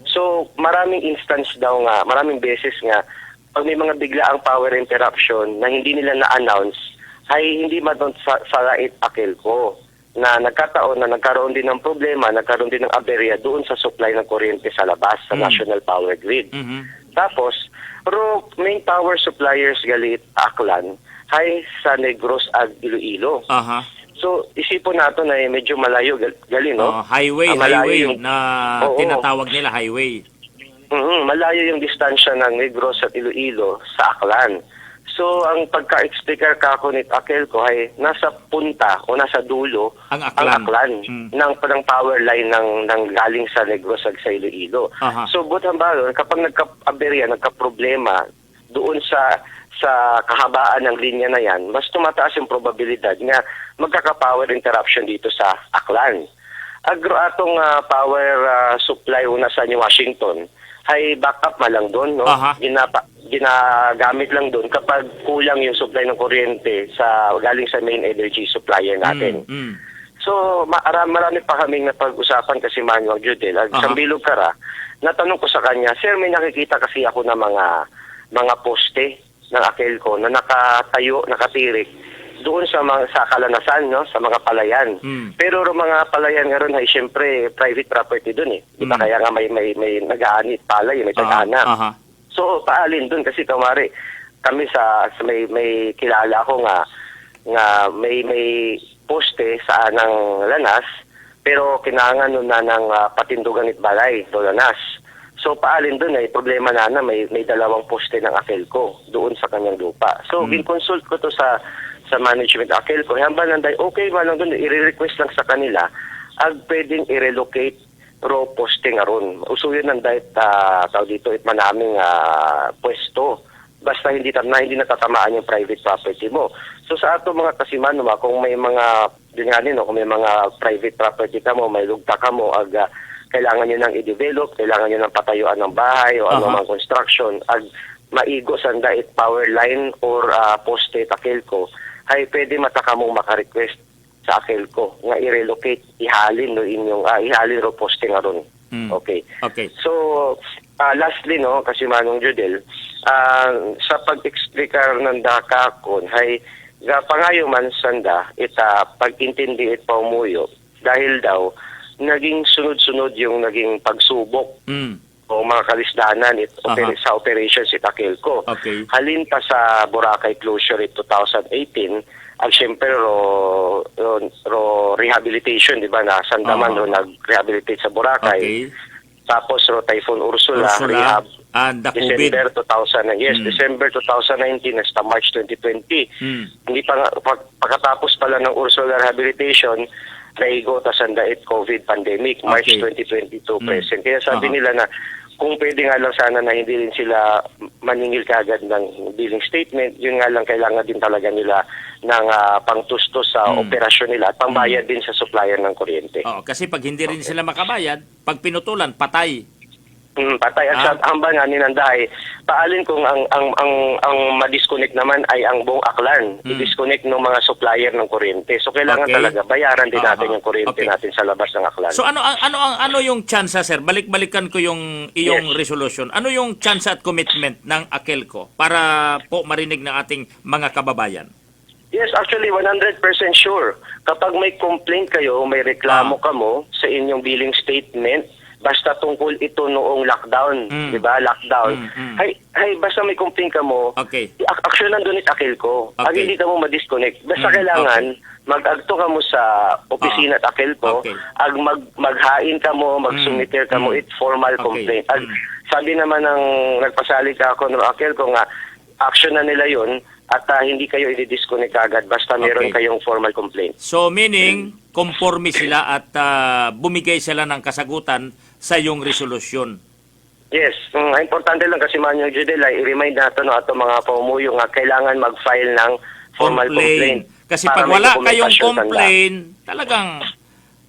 So maraming instance daw nga, maraming beses nga pag may mga biglaang power interruption na hindi nila na-announce, ay hindi man doon sa Akelco na nagkataon na nagkaroon din ng problema, nagkaroon din ng aberya doon sa supply ng kuryente sa labas sa National Power Grid. Tapos, pero main power suppliers galit Aklan ay sa Negros ag Iloilo. So, isipon nato na medyo malayo gali, no? Highway na tinatawag nila highway. Malayo yung distansya ng Negros at Iloilo sa Aklan. So, ang pagka-explicar ka ako ni Akelco ay nasa punta o nasa dulo ang Aklan ng power line ng galing sa Negros at sa Iloilo. So, butang balon, kapag nagka-aberya, nagka-problema doon sa kahabaan ng linya na yan, mas tumataas yung probabilidad nga magkaka-power interruption dito sa Aklan. Agro atong power supply una sa New Washington, ay backup lang doon, no? Ginagamit lang doon kapag kulang yung supply ng kuryente galing sa main energy supplier natin. So, marami pa kaming napag-usapan kasi Manuel Judel. Sa Bilog Kara, natanong ko sa kanya, sir, may nakikita kasi ako na mga poste ng Akelco na nakatayo, nakatirik doon sa kalanasan, no, sa mga palayan. Pero yung mga palayan nga ron ay syempre private property doon Di ba kaya nga may nag-aanit palay, may tag-ana. So paalin doon kasi kamari kami sa may kilala ako nga may poste sa anang Lanas pero kinangan nun na ng patindugan it balay do Lanas. So paalin doon problema na may dalawang poste ng Akelco doon sa kanyang lupa. So ginconsult ko to sa management Akelco. Hamba nanday okay man lang doon i-request lang sa kanila pwedeng i-relocate ro poste nga ron. Usuyo nanday tao dito manaming pwesto. Basta hindi natatamaan yung private property mo. So sa ato mga kasiman kung may mga kung may mga private property ka mo, may lugta ka mo kailangan nyo nang i-develop, kailangan nyo nang patayuan ng bahay o anumang construction, maigo sanda power line or poste Akelco, ay pwede mataka mong maka-request sa Akelco nga i-relocate ihalin no inyong ihalin ro posting aron. Okay. Okay. So lastly no kasi Manong Judel sa pag-explicar ng dakakon hay pangayo man sanda ita pag-intindi it paumuyo dahil daw naging sunod-sunod yung naging pagsubok o mga kalisdanan sa operations sa Akelco. Okay. Halin pa sa Boracay closure in 2018, ang siyempre ro rehabilitation, di ba, na sandaman nag-rehabilitate sa Boracay. Okay. Tapos ro Typhoon Ursula rehab and the COVID. December 2000, December 2019 hasta March 2020. Hindi pa pagkatapos pala ng Ursula rehabilitation, naigo ta sanda COVID pandemic, March 2022 present. Kaya sabi nila na kung pwede nga lang sana na hindi rin sila maningil kaagad ng billing statement, yun nga lang kailangan din talaga nila ng pangtustos sa operasyon nila at pangbayad din sa supplier ng kuryente. Kasi pag hindi rin sila makabayad, pag pinutulan, patay. Patay at sa hamba nga ninandahay, paalin kung ang ma-disconnect naman ay ang buong Aklan, i-disconnect ng mga supplier ng kuryente. So kailangan talaga bayaran din natin yung kuryente natin sa labas ng Aklan. So ano yung tsansa, sir? Balik-balikan ko yung iyong resolution. Ano yung tsansa at commitment ng Akelco para po marinig ng ating mga kababayan? Yes, actually 100% sure. Kapag may complaint kayo, may reklamo ka mo sa inyong billing statement, basta tungkol ito noong lockdown, di ba? Lockdown. Hay basta may complaint ka mo, action nandun it Akelco. Ag hindi ka mo ma-disconnect. Basta kailangan mag-agto ka mo sa opisina at Akelco, ag maghain ka mo, mag-submitter ka mo, it formal complaint. Ag sabi naman ng nagpasali ka ako ng Akelco nga, action na nila yun at hindi kayo i-disconnect agad basta meron kayong formal complaint. So meaning, conforme sila at bumigay sila ng kasagutan sa iyong resolusyon. Yes, importante lang kasi Manong Judel ay i-remind natin ato mga paumuyo nga kailangan mag-file ng formal complaint. Kasi pag wala kayong complaint, talagang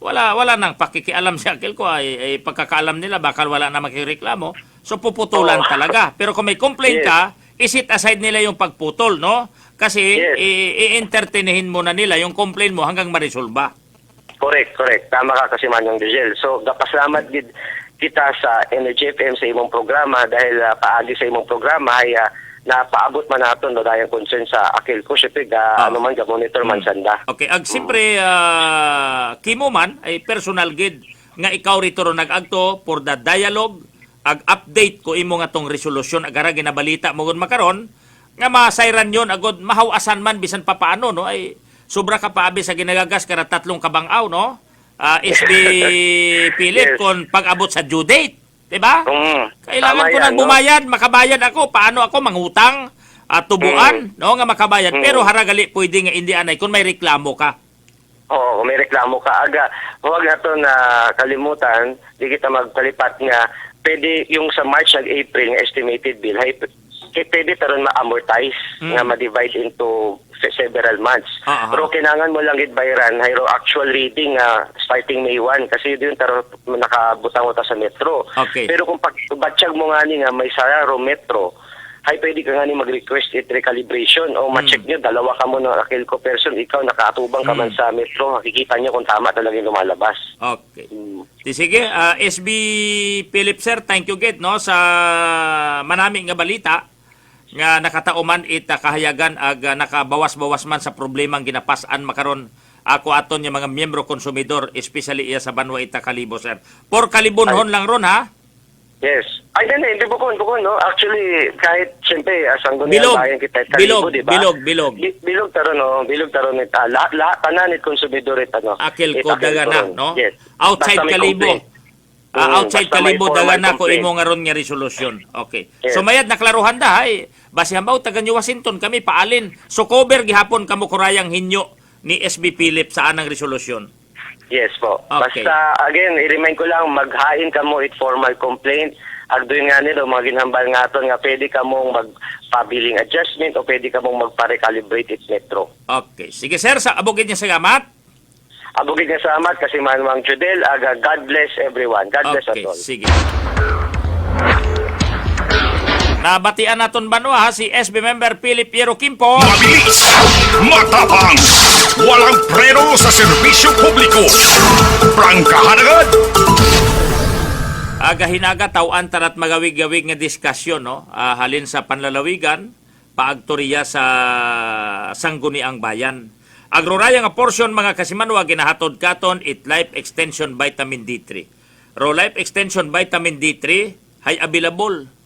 wala nang pakikialam sa Akelco ay pagkakaalam nila bakal wala na makireklamo. So puputulan talaga. Pero kung may complaint ka, isit aside nila yung pagputol, no? Kasi i-entertainin muna nila yung complaint mo hanggang ma-resolba. Correct. Tama ka kasi Manong Judel. So kapasalamat kita sa Energy FM sa imong programa dahil paagi sa imong programa ay napaabot man naton no dayang concern sa Akelco syempre ano man monitor man sanda. Okay, ag siyempre kimo man ay personal gid nga ikaw rito ro nag-agto for the dialogue ag update ko imo nga tong resolusyon agara ginabalita mo gun makaron nga masayran yon agod mahawasan man bisan pa paano no ay sobra ka paabi sa ginagagas kada 3 kabangaw no. SB Philip kon pag-abot sa due date, 'di ba? Kailangan ko nang bumayad, makabayad ako, paano ako mangutang at tubuan, no nga makabayad. Pero haragali pwede nga hindi anay kung may reklamo ka. Oo, may reklamo ka aga. Huwag nato na kalimutan, di kita magpalipat nga pwede yung sa March ag April nga estimated bill hay pwede taron ma-amortize nga ma-divide into several months. Pero kinangan mo lang itbayaran hayro actual reading starting May 1 kasi yun taro nakabutang ta sa metro. Pero kung pagbatsyag mo nga ni nga may sararo metro, hay pwede ka nga ni mag-request it recalibration o ma-check nyo, dalawa ka mo ng Akelco person, ikaw nakatubang ka man sa metro, makikita nyo kung tama talaga yung lumalabas. Okay. Sige, SB Philip sir, thank you gid no sa manami nga balita nga nakatauman ita kahayagan ag nakabawas-bawas man sa problemang ginapasan makaron ako aton yung mga miyembro konsumidor especially iya sa Banwa ita Kalibo sir. Por kalibonhon lang ron ha. Yes. Ay hindi bukon no. Actually kahit siyempre asang bilog, bayan kita Kalibo di ba? Bilog taron ita la tanan it konsumidor ita no. Akelco dagana no. Yes. Outside Kalibo. Outside Kalibo dagana ko imo nga ron nga resolusyon. Okay. Yes. So mayad naklaruhan da ay basihan ba taga New Washington kami paalin. So cover gihapon kamo kurayang hinyo ni SB Philip sa anang resolusyon. Yes po. Okay. Basta again i-remind ko lang maghain ka mo it formal complaint. Agdoy nga nilo mga ginhambal nga aton nga pwede ka mong magpa-billing adjustment o pwede ka mong magpa-recalibrate it metro. Okay. Sige sir, sa abogid niya salamat. Abugid nga salamat kasi Manong Judel, God bless everyone. God bless us all. Sige. Nabatian naton banwa si SB member Philip Piero Kimpo. Mabilis, matapang, walang preno sa serbisyo publiko. Prangkahan agad. Agahinaga tawan tarat magawig-gawig nga diskasyon no. Halin sa panlalawigan, paagtorya sa sangguniang bayan. Agroraya nga portion mga kasimanwa ginahatod katon it Life Extension Vitamin D3. Ro Life Extension Vitamin D3 ay available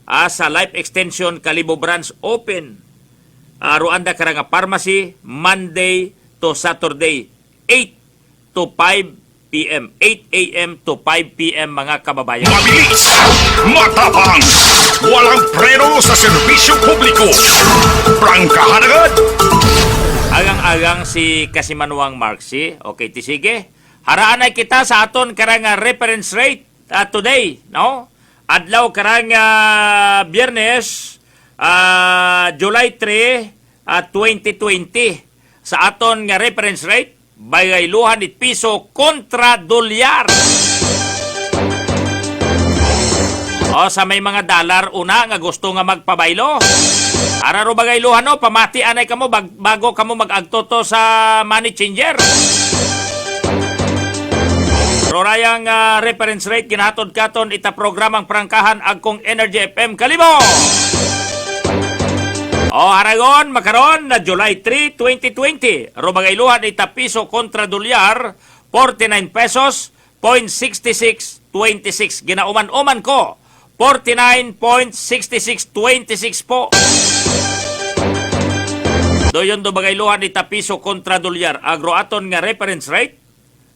sa Life Extension Kalibo branch open. Ruanda karang nga pharmacy Monday to Saturday 8 to 5 p.m. 8 a.m. to 5 p.m. mga kababayan. Mabilis, matapang, walang preno sa serbisyo publiko. Prangkahan agad. Agang-agang si Kasimanwang Marxie. Okay, tisige. Haraan ay kita sa aton karang reference rate today, no? Adlaw karang Biyernes, July 3, 2020. Sa aton nga reference rate, bagayluhan it piso kontra dolyar. O sa may mga dalar una nga gusto nga magpabaylo. Araro bagayluhan no, pamati anay kamo bago kamo mag-agtoto sa money changer. Rorayang reference rate ginahatod katon ita programang prangkahan agkong Energy FM Kalibo. O haragon makaron na July 3, 2020. Robagayluhan ita piso kontra dolyar 49 pesos 0.6626. Ginauman-uman ko 49.6626 po. Doyon do bagayluhan ita piso kontra dolyar. Agroaton nga reference rate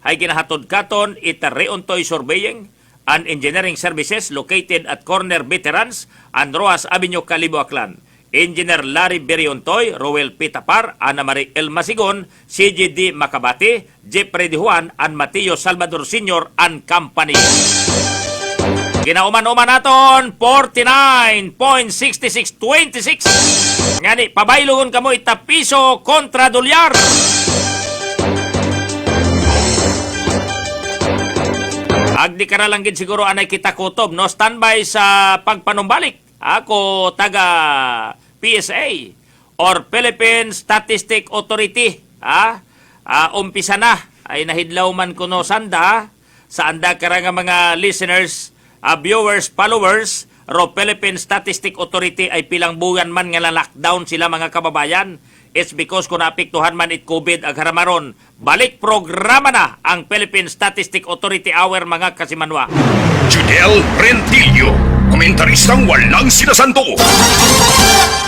ay ginahatod katon ita Reontoy Surveying and Engineering Services located at Corner Veterans and Roas Avenue, Kalibo, Aklan. Engineer Larry Beriontoy, Roel P. Tapar, Ana Marie L. Masigon, CGD Makabati, Jeffrey De Juan, and Mateo Salvador Sr. and Company. Ginauman-uman naton 49.6626. Ngani, pabaylogon kamo ita piso kontra dolyar. Agdi karalanggid siguro anay kita kutob, no? Standby sa pagpanumbalik. Ako taga PSA or Philippine Statistic Authority. Umpisa na. Ay nahidlaw man kuno sanda sa anda karang mga listeners, viewers, followers. Ro Philippine Statistic Authority ay pilang buwan man nga lockdown sila mga kababayan. It's because kung naapektuhan man it COVID ag haramaron, balik programa na ang Philippine Statistic Authority Hour mga kasimanwa. Judel Rentillo, komentaristang walang sinasanto.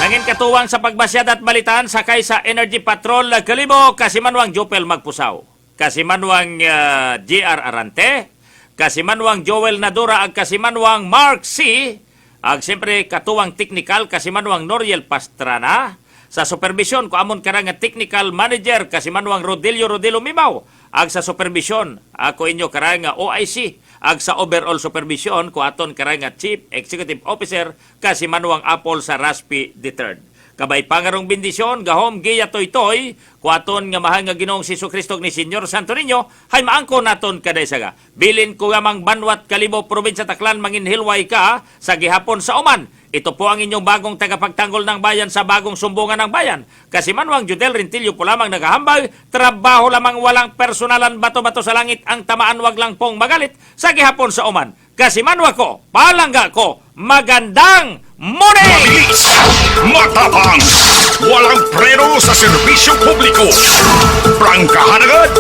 Nangin katuwang sa pagbasyad at balitaan sakay sa Energy Patrol Kalibo, Kasimanwang Jopel Magpusaw, Kasimanwang JR Arante, Kasimanwang Joel Nadura ag Kasimanwang Mark C. Ag siyempre katuwang technical Kasimanwang Noriel Pastrana. Sa supervision ko amon karang technical manager Kasimanwang Rodelio Mimaw. Ag sa supervision ako inyo karang OIC. Ag sa overall supervision ko aton karang Chief Executive Officer Kasimanwang Apple sa Raspi III. Kabay pangarong bendisyon, gahom giya toy-toy, kuaton nga mahal nga Ginoong Jesucristo ni Senyor Santo Niño, hay maangko naton kaday saga. Bilin ko gamang Banwat Kalibo Probinsya Taclan manginhilway ka sa gihapon sa Oman. Ito po ang inyong bagong tagapagtanggol ng bayan sa bagong sumbungan ng bayan. Kasimanwang Judel Rentillo po lamang nagahambal, trabaho lamang walang personalan, bato-bato sa langit, ang tamaan wag lang pong magalit sa gihapon sa Oman. Kasimanwa ko, palangga ko, magandang morning! Mabilis, matapang, walang preno sa serbisyo publiko. Prangkahan agad.